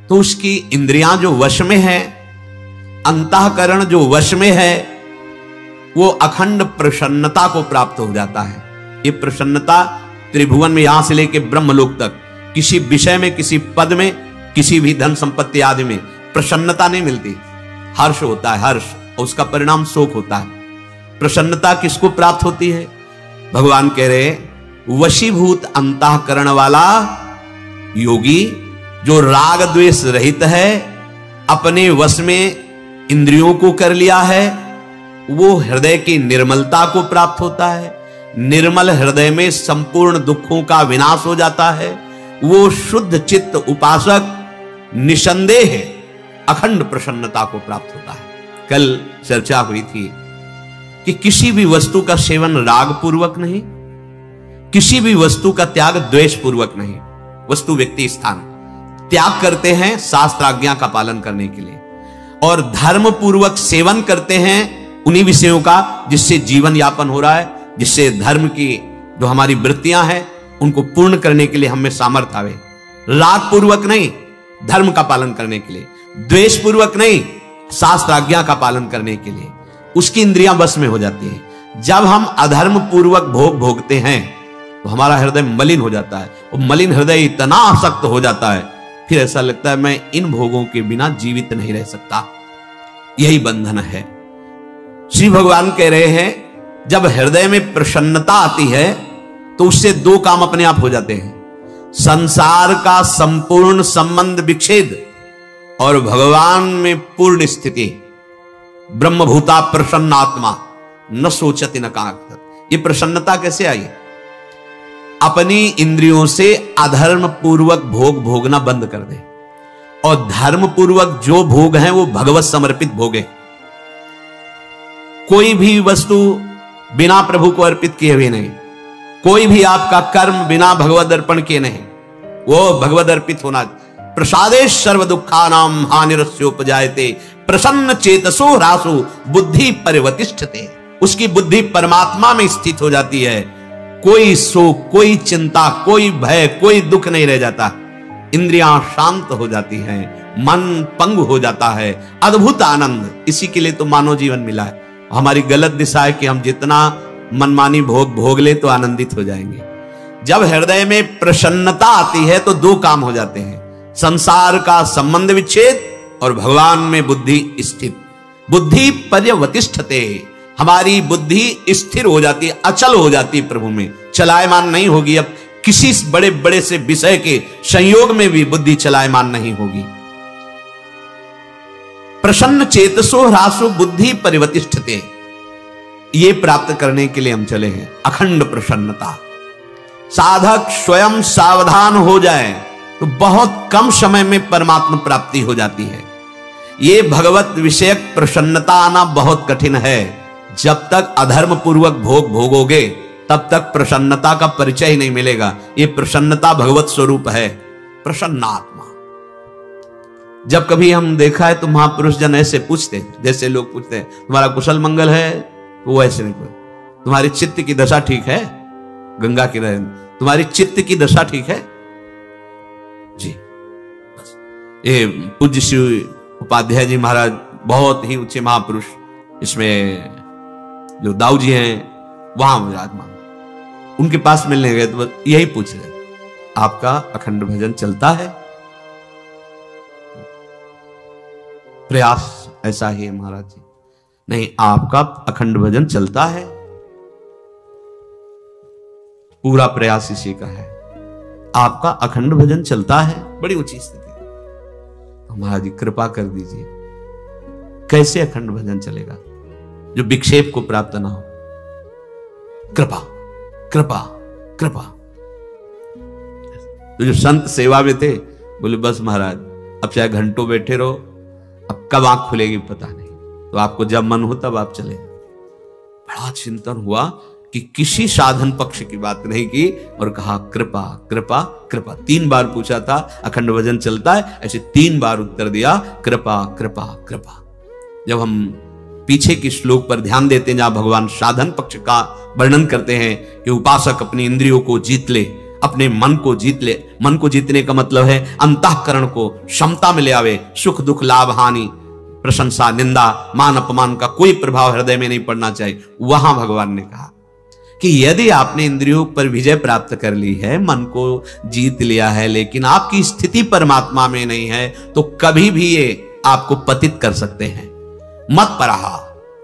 Speaker 2: तो उसकी इंद्रियां जो वश में है, अंतःकरण जो वश में है, वो अखंड प्रसन्नता को प्राप्त हो जाता है। ये प्रसन्नता त्रिभुवन में यहां से लेकर ब्रह्मलोक तक किसी विषय में, किसी पद में, किसी भी धन संपत्ति आदि में प्रसन्नता नहीं मिलती। हर्ष होता है, हर्ष, और उसका परिणाम शोक होता है। प्रसन्नता किसको प्राप्त होती है? भगवान कह रहे वशीभूत अंतःकरण वाला योगी जो राग द्वेष रहित है, अपने वश में इंद्रियों को कर लिया है, वो हृदय की निर्मलता को प्राप्त होता है। निर्मल हृदय में संपूर्ण दुखों का विनाश हो जाता है। वो शुद्ध चित्त उपासक निसंदेह अखंड प्रसन्नता को प्राप्त होता है। कल चर्चा हुई थी कि किसी भी वस्तु का सेवन राग पूर्वक नहीं, किसी भी वस्तु का त्याग द्वेष पूर्वक नहीं। वस्तु, व्यक्ति, स्थान त्याग करते हैं शास्त्र आज्ञा का पालन करने के लिए, और धर्म पूर्वक सेवन करते हैं उन्हीं विषयों का जिससे जीवन यापन हो रहा है, जिससे धर्म की जो हमारी वृत्तियां हैं उनको पूर्ण करने के लिए हमें सामर्थ्य आवे। राग पूर्वक नहीं, धर्म का पालन करने के लिए, द्वेष पूर्वक नहीं, शास्त्र आज्ञा का पालन करने के लिए, उसकी इंद्रियां बस में हो जाती है। जब हम अधर्म पूर्वक भोग भोगते हैं तो हमारा हृदय मलिन हो जाता है, और मलिन हृदय इतना आसक्त हो जाता है, फिर ऐसा लगता है मैं इन भोगों के बिना जीवित नहीं रह सकता। यही बंधन है। श्री भगवान कह रहे हैं जब हृदय में प्रसन्नता आती है तो उससे दो काम अपने आप हो जाते हैं, संसार का संपूर्ण संबंध विच्छेद और भगवान में पूर्ण स्थिति। ब्रह्मभूता प्रसन्न आत्मा न सोचति न कांक्षति। ये प्रसन्नता कैसे आई? अपनी इंद्रियों से अधर्म पूर्वक भोग भोगना बंद कर दे, और धर्म पूर्वक जो भोग हैं वो भगवत समर्पित भोगे। कोई भी वस्तु बिना प्रभु को अर्पित किए हुए नहीं, कोई भी आपका कर्म बिना भगवद अर्पण किए नहीं, वो भगवद अर्पित होना। प्रसादे सर्व दुखानाम हानिरस्योपजायते प्रसन्न चेतसो ह्रासो बुद्धि परिवतिष्ठते। उसकी बुद्धि परमात्मा में स्थित हो जाती है। कोई शोक, कोई चिंता, कोई भय, कोई दुख नहीं रह जाता। इंद्रियां शांत हो जाती हैं, मन पंग हो जाता है। अद्भुत आनंद। इसी के लिए तो मानव जीवन मिला है। हमारी गलत दिशा है कि हम जितना मनमानी भोग भोग ले तो आनंदित हो जाएंगे। जब हृदय में प्रसन्नता आती है तो दो काम हो जाते हैं, संसार का संबंध विच्छेद और भगवान में बुद्धि स्थित। बुद्धि पर्यवतिष्ठते, हमारी बुद्धि स्थिर हो जाती है, अचल हो जाती है, प्रभु में चलायमान नहीं होगी। अब किसी बड़े बड़े से विषय के संयोग में भी बुद्धि चलायमान नहीं होगी। प्रसन्न चेतसो ह्रासो बुद्धि परिवतिष्ठते, ये प्राप्त करने के लिए हम चले हैं अखंड प्रसन्नता। साधक स्वयं सावधान हो जाए तो बहुत कम समय में परमात्मा प्राप्ति हो जाती है। ये भगवत विषयक प्रसन्नता आना बहुत कठिन है। जब तक अधर्म पूर्वक भोग भोगोगे तब तक प्रसन्नता का परिचय ही नहीं मिलेगा। ये प्रसन्नता भगवत स्वरूप है, प्रसन्न आत्मा। जब कभी हम देखा है तो महापुरुष जन ऐसे पूछते, जैसे लोग पूछते हैं तुम्हारा कुशल मंगल है, तो वो ऐसे नहीं पूछते तुम्हारी चित्त की दशा ठीक है, गंगा की रहन, तुम्हारी चित्त की दशा ठीक है जी। ये पूज्य श्री उपाध्याय जी महाराज बहुत ही ऊंचे महापुरुष, इसमें जो दाऊ जी हैं वहां विराजमान, उनके पास मिलने गए तो यही पूछ रहे आपका अखंड भजन चलता है? प्रयास ऐसा ही है महाराज जी। नहीं, आपका अखंड भजन चलता है, पूरा प्रयास इसी का है। आपका अखंड भजन चलता है, बड़ी ऊंची स्थिति। तो महाराज जी कृपा कर दीजिए, कैसे अखंड भजन चलेगा जो विक्षेप को प्राप्त ना हो? कृपा कृपा कृपा। तो जो संत सेवा में थे बोले बस महाराज अब चाहे घंटों बैठे रहो, अब कब आंख खुलेगी पता नहीं, तो आपको जब मन हो तब आप चले। बड़ा चिंतन हुआ कि किसी साधन पक्ष की बात नहीं की और कहा कृपा कृपा कृपा। 3 बार पूछा था अखंड भजन चलता है, ऐसे 3 बार उत्तर दिया कृपा कृपा कृपा। जब हम पीछे के श्लोक पर ध्यान देते हैं जहां भगवान साधन पक्ष का वर्णन करते हैं कि उपासक अपनी इंद्रियों को जीत ले, अपने मन को जीत ले। मन को जीतने का मतलब है अंतःकरण को क्षमता में ले आवे, सुख दुख लाभ हानि प्रशंसा निंदा मान अपमान का कोई प्रभाव हृदय में नहीं पड़ना चाहिए। वहां भगवान ने कहा कि यदि आपने इंद्रियों पर विजय प्राप्त कर ली है, मन को जीत लिया है, लेकिन आपकी स्थिति परमात्मा में नहीं है, तो कभी भी ये आपको पतित कर सकते हैं। मत पराहा,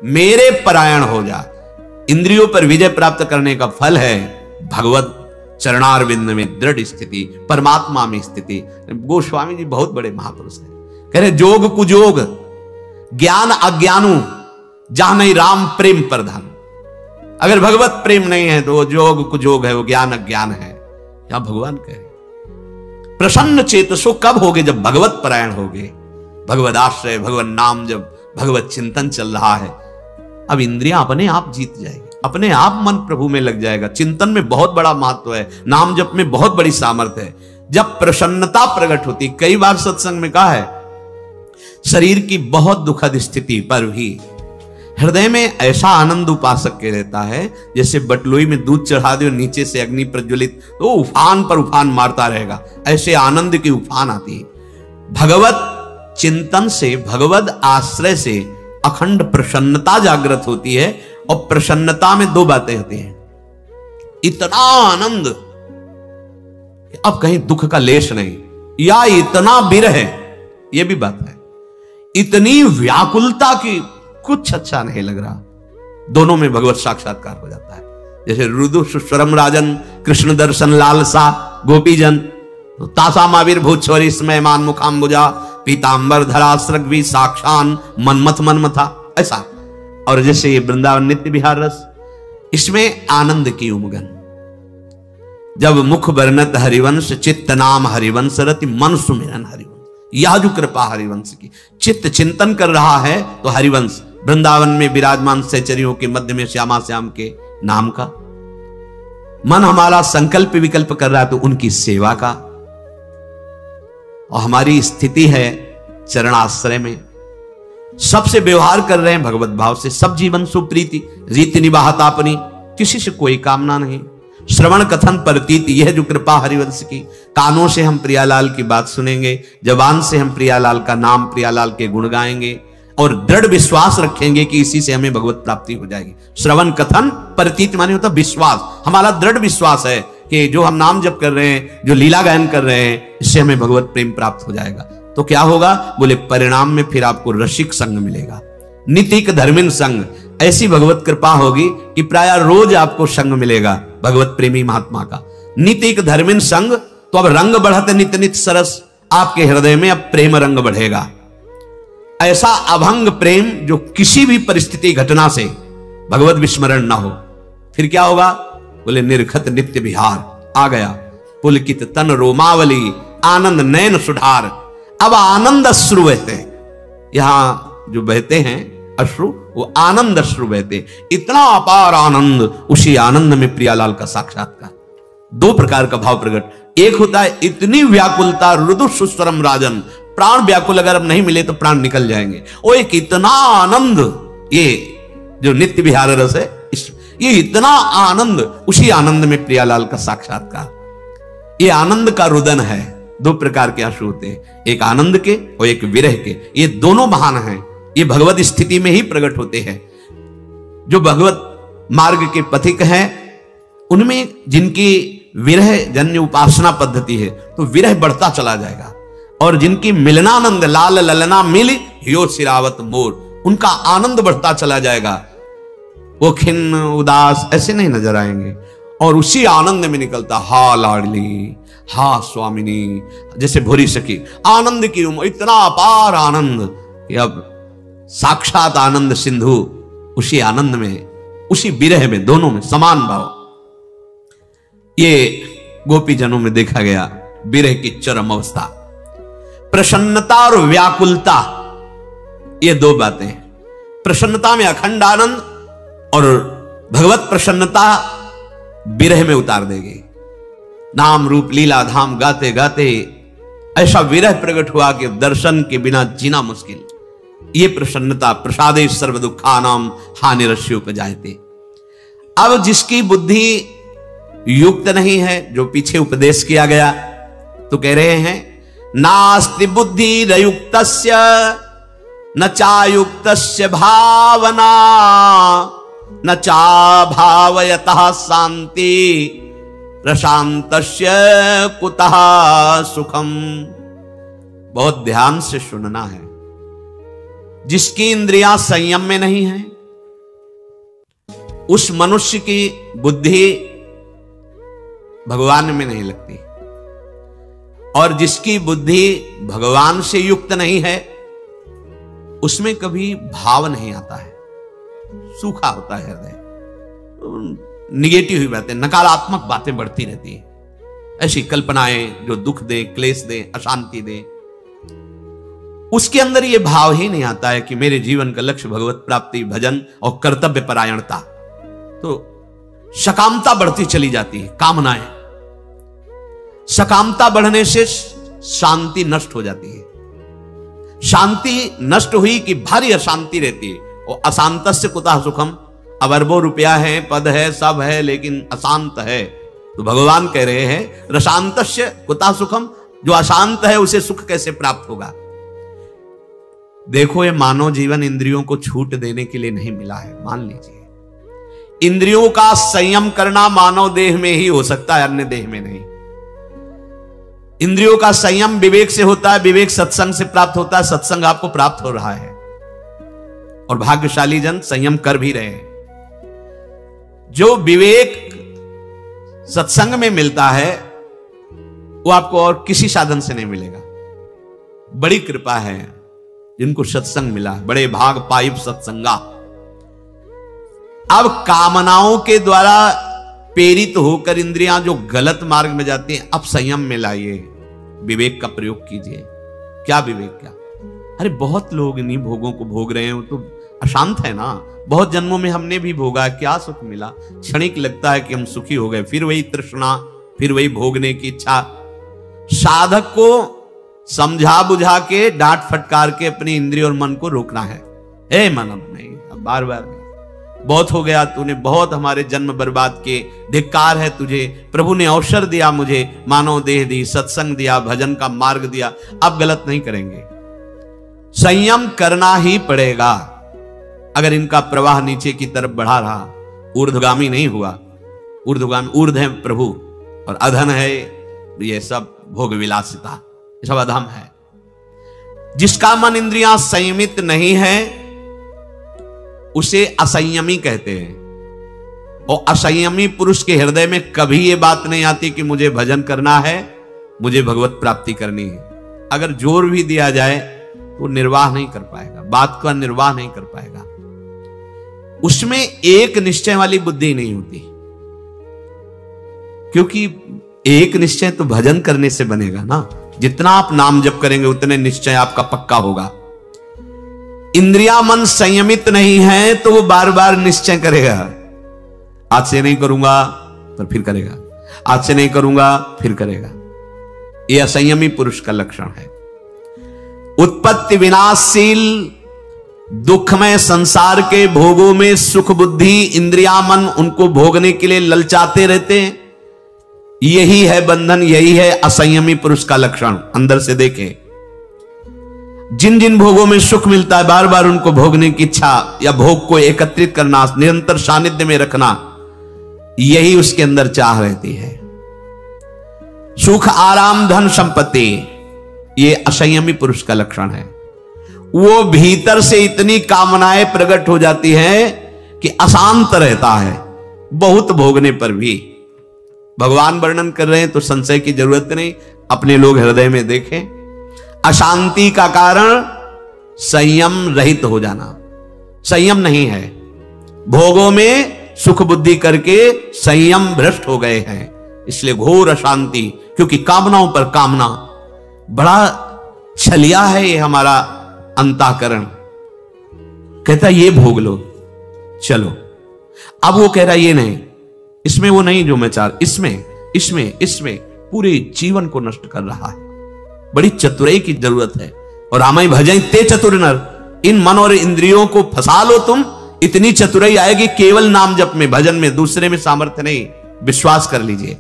Speaker 2: मेरे परायण हो जा। इंद्रियों पर विजय प्राप्त करने का फल है भगवत चरणारविंद में दृढ़ स्थिति, परमात्मा में स्थिति। गोस्वामी जी बहुत बड़े महापुरुष हैं, कह रहे जोग कुजोग ज्ञान अज्ञानु जहां नहीं राम प्रेम प्रधान। अगर भगवत प्रेम नहीं है तो वो जोग कुजोग है, वो ज्ञान अज्ञान है। क्या भगवान कह रहे प्रसन्न चेतसो कब होगे? जब भगवत परायण होगे, भगवत आश्रय भगवत नाम, जब भगवत चिंतन चल रहा है। अब इंद्रियां अपने आप जीत जाएगी, अपने आप मन प्रभु में लग जाएगा। चिंतन में बहुत बड़ा महत्व है, नाम जप में बहुत बड़ी सामर्थ्य है। जब प्रसन्नता प्रकट होती, कई बार सत्संग में कहा है, शरीर की बहुत दुखद स्थिति पर भी हृदय में ऐसा आनंद उपासक के रहता है जैसे बटलोई में दूध चढ़ा दे और नीचे से अग्नि प्रज्वलित, तो उफान पर उफान मारता रहेगा। ऐसे आनंद की उफान आती है। भगवत चिंतन से, भगवत आश्रय से अखंड प्रसन्नता जागृत होती है। और प्रसन्नता में 2 बातें होती हैं, इतना आनंद अब कहीं दुख का लेश नहीं, या इतना विरह, यह भी बात है, इतनी व्याकुलता की कुछ अच्छा नहीं लग रहा। दोनों में भगवत साक्षात्कार हो जाता है। जैसे रुदु सुस्वरम राजन कृष्ण दर्शन लालसा गोपीजन तो तासा मावीर भूत स्मय मान मुखाम्बुजा पीतांबर धरा सृग्वी साक्षान मनमथ मनमथा, ऐसा। और जैसे ये वृंदावन नित्य विहार रस, इसमें आनंद की उमगन। जब मुख वर्णत हरिवंश चित्त नाम हरिवंश रति मन सुमिरन हरिवंश। यह जो कृपा हरिवंश की, चित्त चिंतन कर रहा है तो हरिवंश वृंदावन में विराजमान सहचरियों के मध्य में श्यामा श्याम के नाम का। मन हमारा संकल्प विकल्प कर रहा है तो उनकी सेवा का। और हमारी स्थिति है चरणाश्रय में, सबसे व्यवहार कर रहे हैं भगवत भाव से। सब जीवन सुप्रीति रीति निवाहता अपनी, किसी से कोई कामना नहीं। श्रवण कथन परतीत, यह जो कृपा हरिवंश की, कानों से हम प्रियालाल की बात सुनेंगे, जबान से हम प्रियालाल का नाम प्रियालाल के गुण गाएंगे और दृढ़ विश्वास रखेंगे कि इसी से हमें भगवत प्राप्ति हो जाएगी। श्रवण कथन परतीत माने होता विश्वास। हमारा दृढ़ विश्वास है कि जो हम नाम जप कर रहे हैं, जो लीला गायन कर रहे हैं, इससे हमें भगवत प्रेम प्राप्त हो जाएगा। तो क्या होगा? बोले परिणाम में फिर आपको रसिक संग मिलेगा, नितिक धर्मिन संग। ऐसी भगवत कृपा होगी कि प्राय रोज आपको संग मिलेगा भगवत प्रेमी महात्मा का। नितिक धर्मिन संग, तो अब रंग बढ़ते नित्य नित्य सरस, आपके हृदय में अब प्रेम रंग बढ़ेगा। ऐसा अभंग प्रेम जो किसी भी परिस्थिति घटना से भगवत विस्मरण ना हो। फिर क्या होगा? बोले निर्खत नित्य विहार आ गया, पुलकित तन रोमावली आनंद नयन सुधार। अब आनंद अश्रु बहते, यहां जो बहते हैं अश्रु, वो आनंद अश्रु बहते। इतना अपार आनंद, उसी आनंद में प्रियालाल का साक्षात्कार। 2 प्रकार का भाव प्रकट। एक होता है इतनी व्याकुलता, रुदु सुस्वरम राजन, प्राण व्याकुल, अगर अब नहीं मिले तो प्राण निकल जाएंगे। और एक इतना आनंद, ये जो नित्य विहार रस है, ये इतना आनंद, उसी आनंद में प्रियालाल का साक्षात्कार। ये आनंद का रुदन है। 2 प्रकार के आंसू होते हैं, एक आनंद के और एक विरह के। ये दोनों महान हैं, ये भगवत स्थिति में ही प्रकट होते हैं। जो भगवत मार्ग के पथिक हैं, उनमें जिनकी विरह जन्य उपासना पद्धति है तो विरह बढ़ता चला जाएगा। और जिनकी मिलनानंद लाल ललना मिल यो सिरावत मोर, उनका आनंद बढ़ता चला जाएगा, वो खिन्न उदास ऐसे नहीं नजर आएंगे। और उसी आनंद में निकलता हा लाडली, हा स्वामिनी, जैसे भूरी सखी आनंद की इतना अपार आनंद कि अब साक्षात आनंद सिंधु उसी आनंद में, उसी विरह में, दोनों में समान भाव। ये गोपीजनों में देखा गया विरह की चरम अवस्था। प्रसन्नता और व्याकुलता, ये दो बातें। प्रसन्नता में अखंड आनंद और भगवत प्रसन्नता विरह में उतार देगी। नाम रूप लीला धाम गाते गाते ऐसा विरह प्रकट हुआ कि दर्शन के बिना जीना मुश्किल। ये प्रसन्नता प्रसादे सर्व दुखानाम हानिरस्योपजायते। अब जिसकी बुद्धि युक्त नहीं है, जो पीछे उपदेश किया गया, तो कह रहे हैं नास्ति बुद्धि रयुक्तस्य न चायुक्तस्य भावना न चा भावयतः शांति प्रशांतस्य कुतः सुखम। बहुत ध्यान से सुनना है। जिसकी इंद्रियां संयम में नहीं है उस मनुष्य की बुद्धि भगवान में नहीं लगती, और जिसकी बुद्धि भगवान से युक्त नहीं है उसमें कभी भाव नहीं आता है, सूखा होता है हृदय, निगेटिव ही बातें, नकारात्मक बातें बढ़ती रहती है, ऐसी कल्पनाएं जो दुख दे, क्लेश दे, अशांति दे। उसके अंदर यह भाव ही नहीं आता है कि मेरे जीवन का लक्ष्य भगवत प्राप्ति, भजन और कर्तव्य परायणता। तो सकामता बढ़ती चली जाती है, कामनाएं। सकामता बढ़ने से शांति नष्ट हो जाती है। शांति नष्ट हुई कि भारी अशांति रहती है। और अशांतस्य कुतः सुखम, अब अरबों रुपया है, पद है, सब है, लेकिन अशांत है। तो भगवान कह रहे हैं रशांतस्य कुतः सुखम, जो अशांत है उसे सुख कैसे प्राप्त होगा। देखो, ये मानव जीवन इंद्रियों को छूट देने के लिए नहीं मिला है। मान लीजिए इंद्रियों का संयम करना मानव देह में ही हो सकता है, अन्य देह में नहीं। इंद्रियों का संयम विवेक से होता है, विवेक सत्संग से प्राप्त होता है, सत्संग आपको प्राप्त हो रहा है और भाग्यशाली जन संयम कर भी रहे हैं। जो विवेक सत्संग में मिलता है वो आपको और किसी साधन से नहीं मिलेगा। बड़ी कृपा है जिनको सत्संग मिला, बड़े भाग पाइप सत्संगा। अब कामनाओं के द्वारा प्रेरित होकर इंद्रियां जो गलत मार्ग में जाती हैं, अब संयम में लाइए, विवेक का प्रयोग कीजिए। क्या विवेक? क्या अरे बहुत लोग इन्हीं भोगों को भोग रहे हैं, वो तो अशांत है ना। बहुत जन्मों में हमने भी भोगा, क्या सुख मिला, क्षणिक लगता है कि हम सुखी हो गए, फिर वही तृष्णा, फिर वही भोगने की इच्छा। साधक को समझा बुझा के, डांट फटकार के अपनी इंद्रिय और मन को रोकना है। ए मन, अब नहीं, अब बार बार नहीं, बहुत हो गया, तूने बहुत हमारे जन्म बर्बाद किए, धिक्कार है तुझे। प्रभु ने अवसर दिया, मुझे मानव देह दी, सत्संग दिया, भजन का मार्ग दिया, अब गलत नहीं करेंगे। संयम करना ही पड़ेगा। अगर इनका प्रवाह नीचे की तरफ बढ़ा रहा, ऊर्ध्वगामी नहीं हुआ, ऊर्ध्वगामी, ऊर्ध्व है प्रभु और अधन है ये सब भोग विलासिता, ये सब अधम है। जिसका मन इंद्रियां संयमित नहीं है उसे असंयमी कहते हैं। और असंयमी पुरुष के हृदय में कभी ये बात नहीं आती कि मुझे भजन करना है, मुझे भगवत प्राप्ति करनी है। अगर जोर भी दिया जाए तो निर्वाह नहीं कर पाएगा, बात का निर्वाह नहीं कर पाएगा। उसमें एक निश्चय वाली बुद्धि नहीं होती, क्योंकि एक निश्चय तो भजन करने से बनेगा ना। जितना आप नाम जप करेंगे उतने निश्चय आपका पक्का होगा। इंद्रिया मन संयमित नहीं है तो वो बार बार निश्चय करेगा, आज से नहीं करूंगा, पर फिर करेगा, आज से नहीं करूंगा, फिर करेगा। यह असंयमी पुरुष का लक्षण है। उत्पत्ति विनाशशील दुखमय संसार के भोगों में सुख बुद्धि, इंद्रिया मन उनको भोगने के लिए ललचाते रहते हैं। यही है बंधन, यही है असंयमी पुरुष का लक्षण। अंदर से देखें, जिन जिन भोगों में सुख मिलता है बार बार उनको भोगने की इच्छा या भोग को एकत्रित करना, निरंतर सानिध्य में रखना, यही उसके अंदर चाह रहती है। सुख आराम धन संपत्ति, ये असंयमी पुरुष का लक्षण है। वो भीतर से इतनी कामनाएं प्रकट हो जाती हैं कि अशांत रहता है, बहुत भोगने पर भी। भगवान वर्णन कर रहे हैं तो संशय की जरूरत नहीं, अपने लोग हृदय में देखें। अशांति का कारण संयम रहित हो जाना, संयम नहीं है। भोगों में सुख बुद्धि करके संयम भ्रष्ट हो गए हैं, इसलिए घोर अशांति। क्योंकि कामनाओं पर कामना, बड़ा छलिया है ये हमारा अंतःकरण। कहता ये भोग लो, चलो। अब वो कह रहा ये नहीं, इसमें वो नहीं जो मैं चाह, इसमें पूरे जीवन को नष्ट कर रहा है। बड़ी चतुराई की जरूरत है। और रामायण भजन ते चतुर नर, इन मन और इंद्रियों को फंसा लो तुम, इतनी चतुराई आएगी केवल नाम जप में, भजन में, दूसरे में सामर्थ्य नहीं। विश्वास कर लीजिए।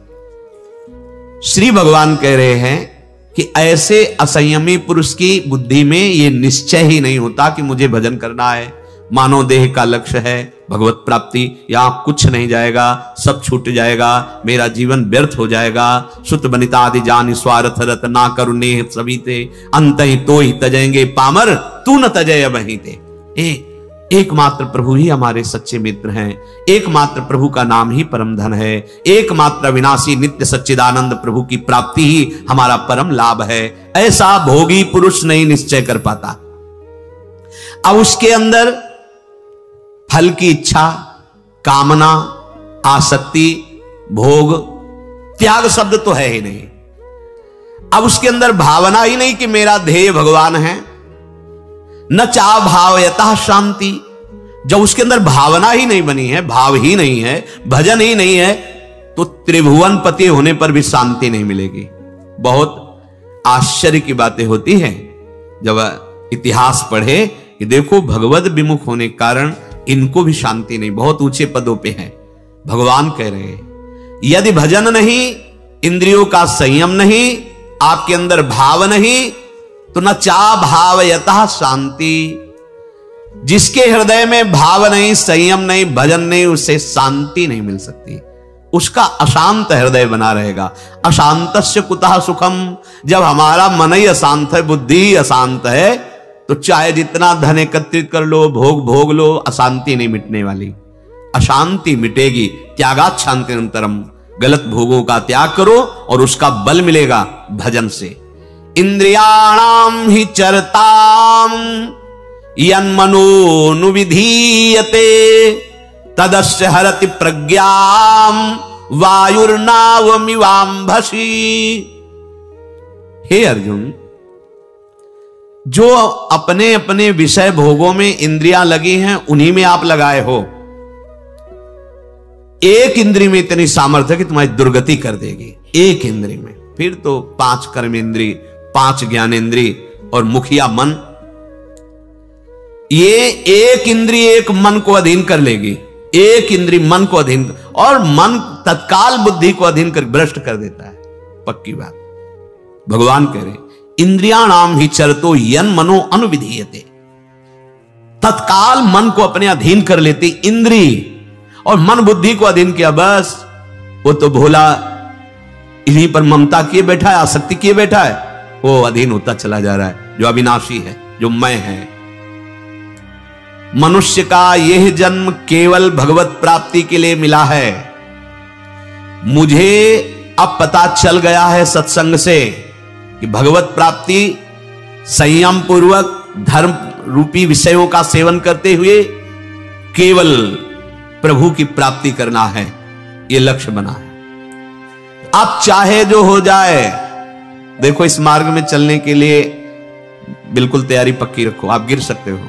Speaker 2: श्री भगवान कह रहे हैं कि ऐसे असंयमी पुरुष की बुद्धि में यह निश्चय ही नहीं होता कि मुझे भजन करना है, मानव देह का लक्ष्य है भगवत प्राप्ति, यहां कुछ नहीं जाएगा, सब छूट जाएगा, मेरा जीवन व्यर्थ हो जाएगा। सुत बनिता आदि जान स्वार्थ रत ना करुणे सभी ते, अंत ही तो ही तजेंगे पामर, तू न तजय वहीं ते। एकमात्र प्रभु ही हमारे सच्चे मित्र हैं, एकमात्र प्रभु का नाम ही परम धन है, एकमात्र विनाशी नित्य सच्चिदानंद प्रभु की प्राप्ति ही हमारा परम लाभ है। ऐसा भोगी पुरुष नहीं निश्चय कर पाता। अब उसके अंदर फल की इच्छा, कामना, आसक्ति, भोग, त्याग शब्द तो है ही नहीं। अब उसके अंदर भावना ही नहीं कि मेरा ध्येय भगवान है। न चा भावयतः शांति, जब उसके अंदर भावना ही नहीं बनी है, भाव ही नहीं है, भजन ही नहीं है, तो त्रिभुवन पति होने पर भी शांति नहीं मिलेगी। बहुत आश्चर्य की बातें होती हैं जब इतिहास पढ़े कि देखो भगवत विमुख होने के कारण इनको भी शांति नहीं, बहुत ऊंचे पदों पे हैं। भगवान कह रहे हैं यदि भजन नहीं, इंद्रियों का संयम नहीं, आपके अंदर भाव नहीं, तो न चा भावयतः शांति। जिसके हृदय में भाव नहीं, संयम नहीं, भजन नहीं, उसे शांति नहीं मिल सकती। उसका अशांत हृदय बना रहेगा। अशांतस्य कुतः सुखम, जब हमारा मन ही अशांत है, बुद्धि ही अशांत है, तो चाहे जितना धन एकत्रित कर लो, भोग लो, अशांति नहीं मिटने वाली। अशांति मिटेगी त्यागात् शांतिरंतरम, गलत भोगों का त्याग करो और उसका बल मिलेगा भजन से। इंद्रियाणाम ही चरताम यन्मनोनुविधीयते, तदस्य हरति प्रज्ञाम वायुर्नावमिवाम्भसी। हे अर्जुन, जो अपने अपने विषय भोगों में इंद्रियां लगी हैं, उन्हीं में आप लगाए हो। एक इंद्री में इतनी सामर्थ्य कि तुम्हारी दुर्गति कर देगी, एक इंद्री में। फिर तो 5 कर्मेंद्री, 5 ज्ञानेंद्री और मुखिया मन, ये एक इंद्री एक मन को अधीन कर लेगी। एक इंद्री मन को अधीन, और मन तत्काल बुद्धि को अधीन कर भ्रष्ट कर देता है, पक्की बात। भगवान कह रहे इंद्रियाणाम ही चरतो यन मनो अनुविधीयते, तत्काल मन को अपने अधीन कर लेती इंद्री, और मन बुद्धि को अधीन किया, बस वो तो भोला इन्हीं पर ममता किए बैठा है, आसक्ति किए बैठा है, वो अधीन होता चला जा रहा है। जो अविनाशी है, जो मैं है। मनुष्य का यह जन्म केवल भगवत प्राप्ति के लिए मिला है। मुझे अब पता चल गया है सत्संग से कि भगवत प्राप्ति संयम पूर्वक धर्म रूपी विषयों का सेवन करते हुए केवल प्रभु की प्राप्ति करना है, यह लक्ष्य बना है। आप चाहे जो हो जाए, देखो इस मार्ग में चलने के लिए बिल्कुल तैयारी पक्की रखो। आप गिर सकते हो,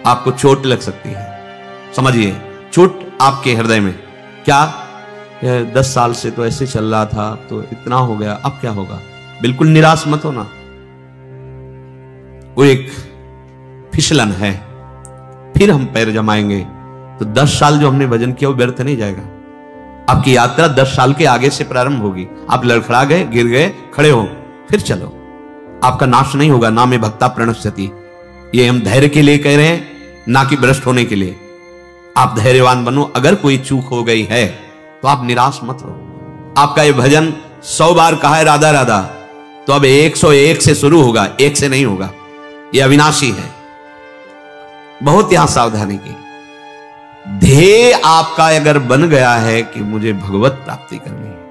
Speaker 2: आपको चोट लग सकती है, समझिए चोट आपके हृदय में। क्या 10 साल से तो ऐसे चल रहा था, तो इतना हो गया, अब क्या होगा? बिल्कुल निराश मत होना, वो एक फिसलन है, फिर हम पैर जमाएंगे। तो 10 साल जो हमने भजन किया वो व्यर्थ नहीं जाएगा। आपकी यात्रा 10 साल के आगे से प्रारंभ होगी। आप लड़खड़ा गए, गिर गए, खड़े हो, फिर चलो। आपका नाश नहीं होगा। ना में भक्ता प्रणश्यति, ये हम धैर्य के लिए कह रहे हैं, ना कि भ्रष्ट होने के लिए। आप धैर्यवान बनो। अगर कोई चूक हो गई है तो आप निराश मत हो। आपका ये भजन 100 बार कहा है राधा राधा, तो अब 101 से शुरू होगा, 1 से नहीं होगा। यह अविनाशी है। बहुत यहां सावधानी की। ध्येय आपका अगर बन गया है कि मुझे भगवत प्राप्ति करनी है,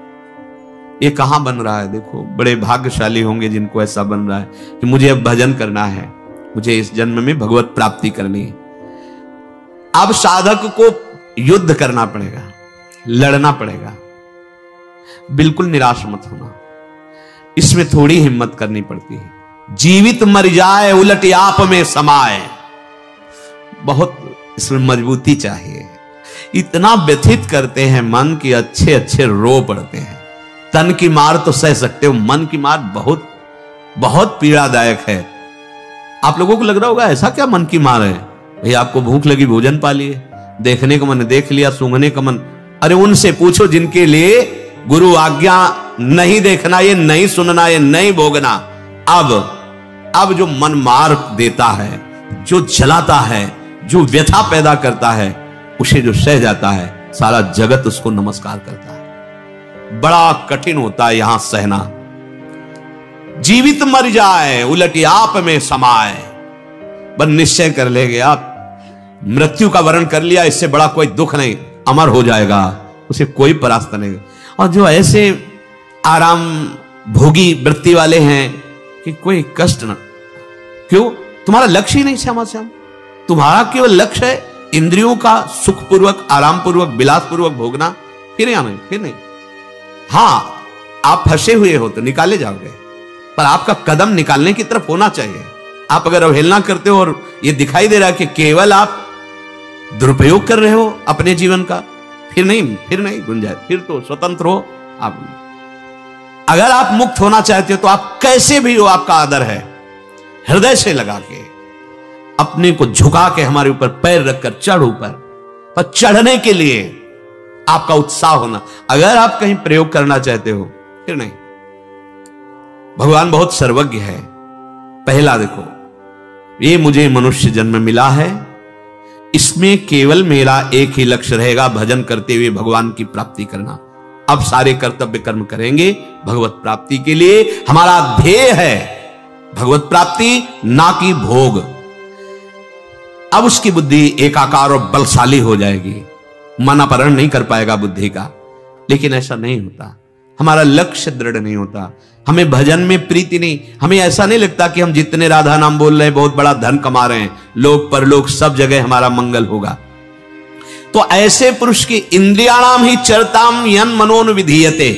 Speaker 2: ये कहां बन रहा है? देखो, बड़े भाग्यशाली होंगे जिनको ऐसा बन रहा है कि मुझे अब भजन करना है, मुझे इस जन्म में भगवत प्राप्ति करनी है। अब साधक को युद्ध करना पड़ेगा, लड़ना पड़ेगा। बिल्कुल निराश मत होना, इसमें थोड़ी हिम्मत करनी पड़ती है। जीवित मर जाए उलट आप में समाए, बहुत इसमें मजबूती चाहिए। इतना व्यथित करते हैं मन की अच्छे अच्छे रो पड़ते हैं। तन की मार तो सह सकते हो, मन की मार बहुत बहुत पीड़ादायक है। आप लोगों को लग रहा होगा ऐसा क्या मन की मार है? भाई आपको भूख लगी, भोजन पा लिए, देखने का मन देख लिया, सूंघने का मन, अरे उनसे पूछो जिनके लिए गुरु आज्ञा नहीं देखना, ये नहीं सुनना, ये नहीं भोगना। अब जो मन मार देता है, जो जलाता है, जो व्यथा पैदा करता है, उसे जो सह जाता है, सारा जगत उसको नमस्कार करता है। बड़ा कठिन होता है यहां सहना। जीवित मर जाए उलट आप में समाए, बस निश्चय कर लेंगे आप, मृत्यु का वर्ण कर लिया, इससे बड़ा कोई दुख नहीं, अमर हो जाएगा, उसे कोई परास्त नहीं। और जो ऐसे आराम भोगी वृत्ति वाले हैं कि कोई कष्ट ना, क्यों? तुम्हारा लक्ष्य ही नहीं श्यामा श्याम, तुम्हारा केवल लक्ष्य है इंद्रियों का सुखपूर्वक, आराम पूर्वक, विलासपूर्वक भोगना, फिर नहीं आना, फिर नहीं। हां, आप फंसे हुए हो तो निकाले जाओगे, पर आपका कदम निकालने की तरफ होना चाहिए। आप अगर अवहेलना करते हो और यह दिखाई दे रहा है कि केवल आप दुरुपयोग कर रहे हो अपने जीवन का, फिर नहीं गुंजाइश, फिर तो स्वतंत्र हो आप। अगर आप मुक्त होना चाहते हो तो आप कैसे भी हो, आपका आदर है। हृदय से लगा के, अपने को झुका के, हमारे ऊपर पैर रखकर चढ़ ऊपर, पर चढ़ने के लिए आपका उत्साह होना। अगर आप कहीं प्रयोग करना चाहते हो, फिर नहीं। भगवान बहुत सर्वज्ञ है। पहला देखो, ये मुझे मनुष्य जन्म मिला है, इसमें केवल मेरा एक ही लक्ष्य रहेगा, भजन करते हुए भगवान की प्राप्ति करना। अब सारे कर्तव्य कर्म करेंगे भगवत प्राप्ति के लिए। हमारा ध्येय है भगवत प्राप्ति, ना कि भोग। अब उसकी बुद्धि एकाकार और बलशाली हो जाएगी, मन अपहरण नहीं कर पाएगा बुद्धि का। लेकिन ऐसा नहीं होता, हमारा लक्ष्य दृढ़ नहीं होता, हमें भजन में प्रीति नहीं, हमें ऐसा नहीं लगता कि हम जितने राधा नाम बोल रहे हैं बहुत बड़ा धन कमा रहे हैं, लोक परलोक सब जगह हमारा मंगल होगा। तो ऐसे पुरुष की इंद्रियाणाम ही चरताम यन मनोन विधीयते।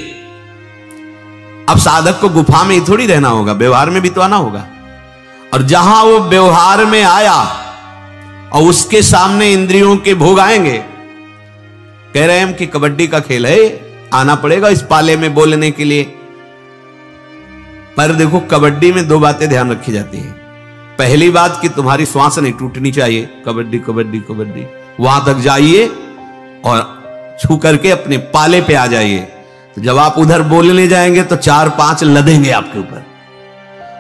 Speaker 2: अब साधक को गुफा में ही थोड़ी रहना होगा, व्यवहार में भी तो आना होगा। और जहां वो व्यवहार में आया और उसके सामने इंद्रियों के भोग आएंगे, कह रहे हैं हम कि कबड्डी का खेल है, आना पड़ेगा इस पाले में बोलने के लिए। पर देखो, कबड्डी में 2 बातें ध्यान रखी जाती है। पहली बात कि तुम्हारी श्वास नहीं टूटनी चाहिए, कबड्डी कबड्डी कबड्डी, वहां तक जाइए और छू करके अपने पाले पे आ जाइए। तो जब आप उधर बोलने जाएंगे तो 4-5 लदेंगे आपके ऊपर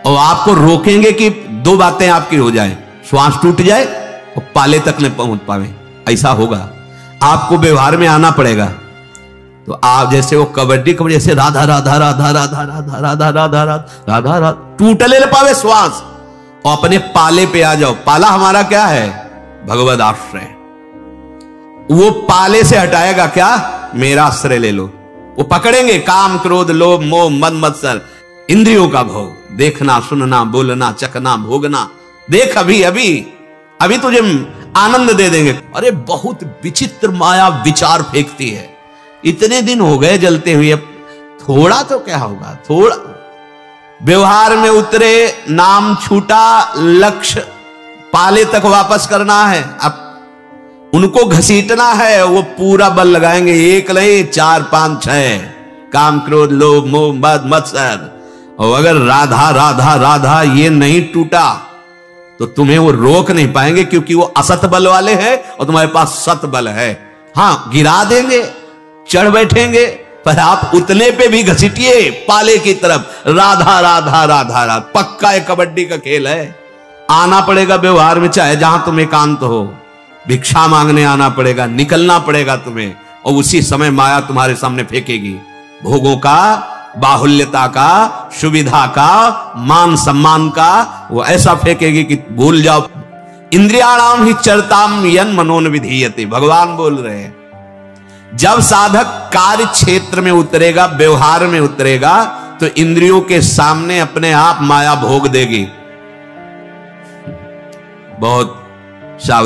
Speaker 2: और आपको रोकेंगे कि 2 बातें आपकी हो जाए, श्वास टूट जाए और पाले तक न पहुंच पावे। ऐसा होगा, आपको व्यवहार में आना पड़ेगा। तो आप जैसे वो कबड्डी जैसे राधा राधा राधा राधा राधा राधा राधा राधा राधा राधा टूटले न पावे श्वास, और अपने पाले पे आ जाओ। पाला हमारा क्या है? भगवद आश्रय। वो पाले से हटाएगा क्या? मेरा आश्रय ले लो। वो पकड़ेंगे काम क्रोध लोभ मोह मद मत्सर, इंद्रियों का भोग, देखना सुनना बोलना चखना भोगना। देख अभी अभी अभी तुझे आनंद दे देंगे। अरे बहुत विचित्र माया विचार फेंकती है। इतने दिन हो गए जलते हुए, अब थोड़ा तो क्या होगा? थोड़ा व्यवहार में उतरे, नाम छूटा, लक्ष्य पाले तक वापस करना है। अब उनको घसीटना है, वो पूरा बल लगाएंगे, 1 नहीं 4 5 6 काम क्रोध लोभ मोह मद मत्सर। और अगर राधा राधा राधा ये नहीं टूटा तो तुम्हें वो रोक नहीं पाएंगे, क्योंकि वो असत बल वाले हैं और तुम्हारे पास सत बल है। हां, गिरा देंगे, चढ़ बैठेंगे, पर आप उतने पे भी घसीटिए पाले की तरफ। राधा राधा राधा राधा, पक्का एक कबड्डी का खेल है। आना पड़ेगा व्यवहार में, चाहे जहां तुम एकांत हो, भिक्षा मांगने आना पड़ेगा, निकलना पड़ेगा तुम्हें। और उसी समय माया तुम्हारे सामने फेंकेगी भोगों का बाहुल्यता का, सुविधा का, मान सम्मान का, वो ऐसा फेंकेगी कि भूल जाओ। इंद्रियाणाम ही चरताम यन मनोन विधीयते, भगवान बोल रहे हैं। जब साधक कार्य क्षेत्र में उतरेगा, व्यवहार में उतरेगा, तो इंद्रियों के सामने अपने आप माया भोग देगी। बहुत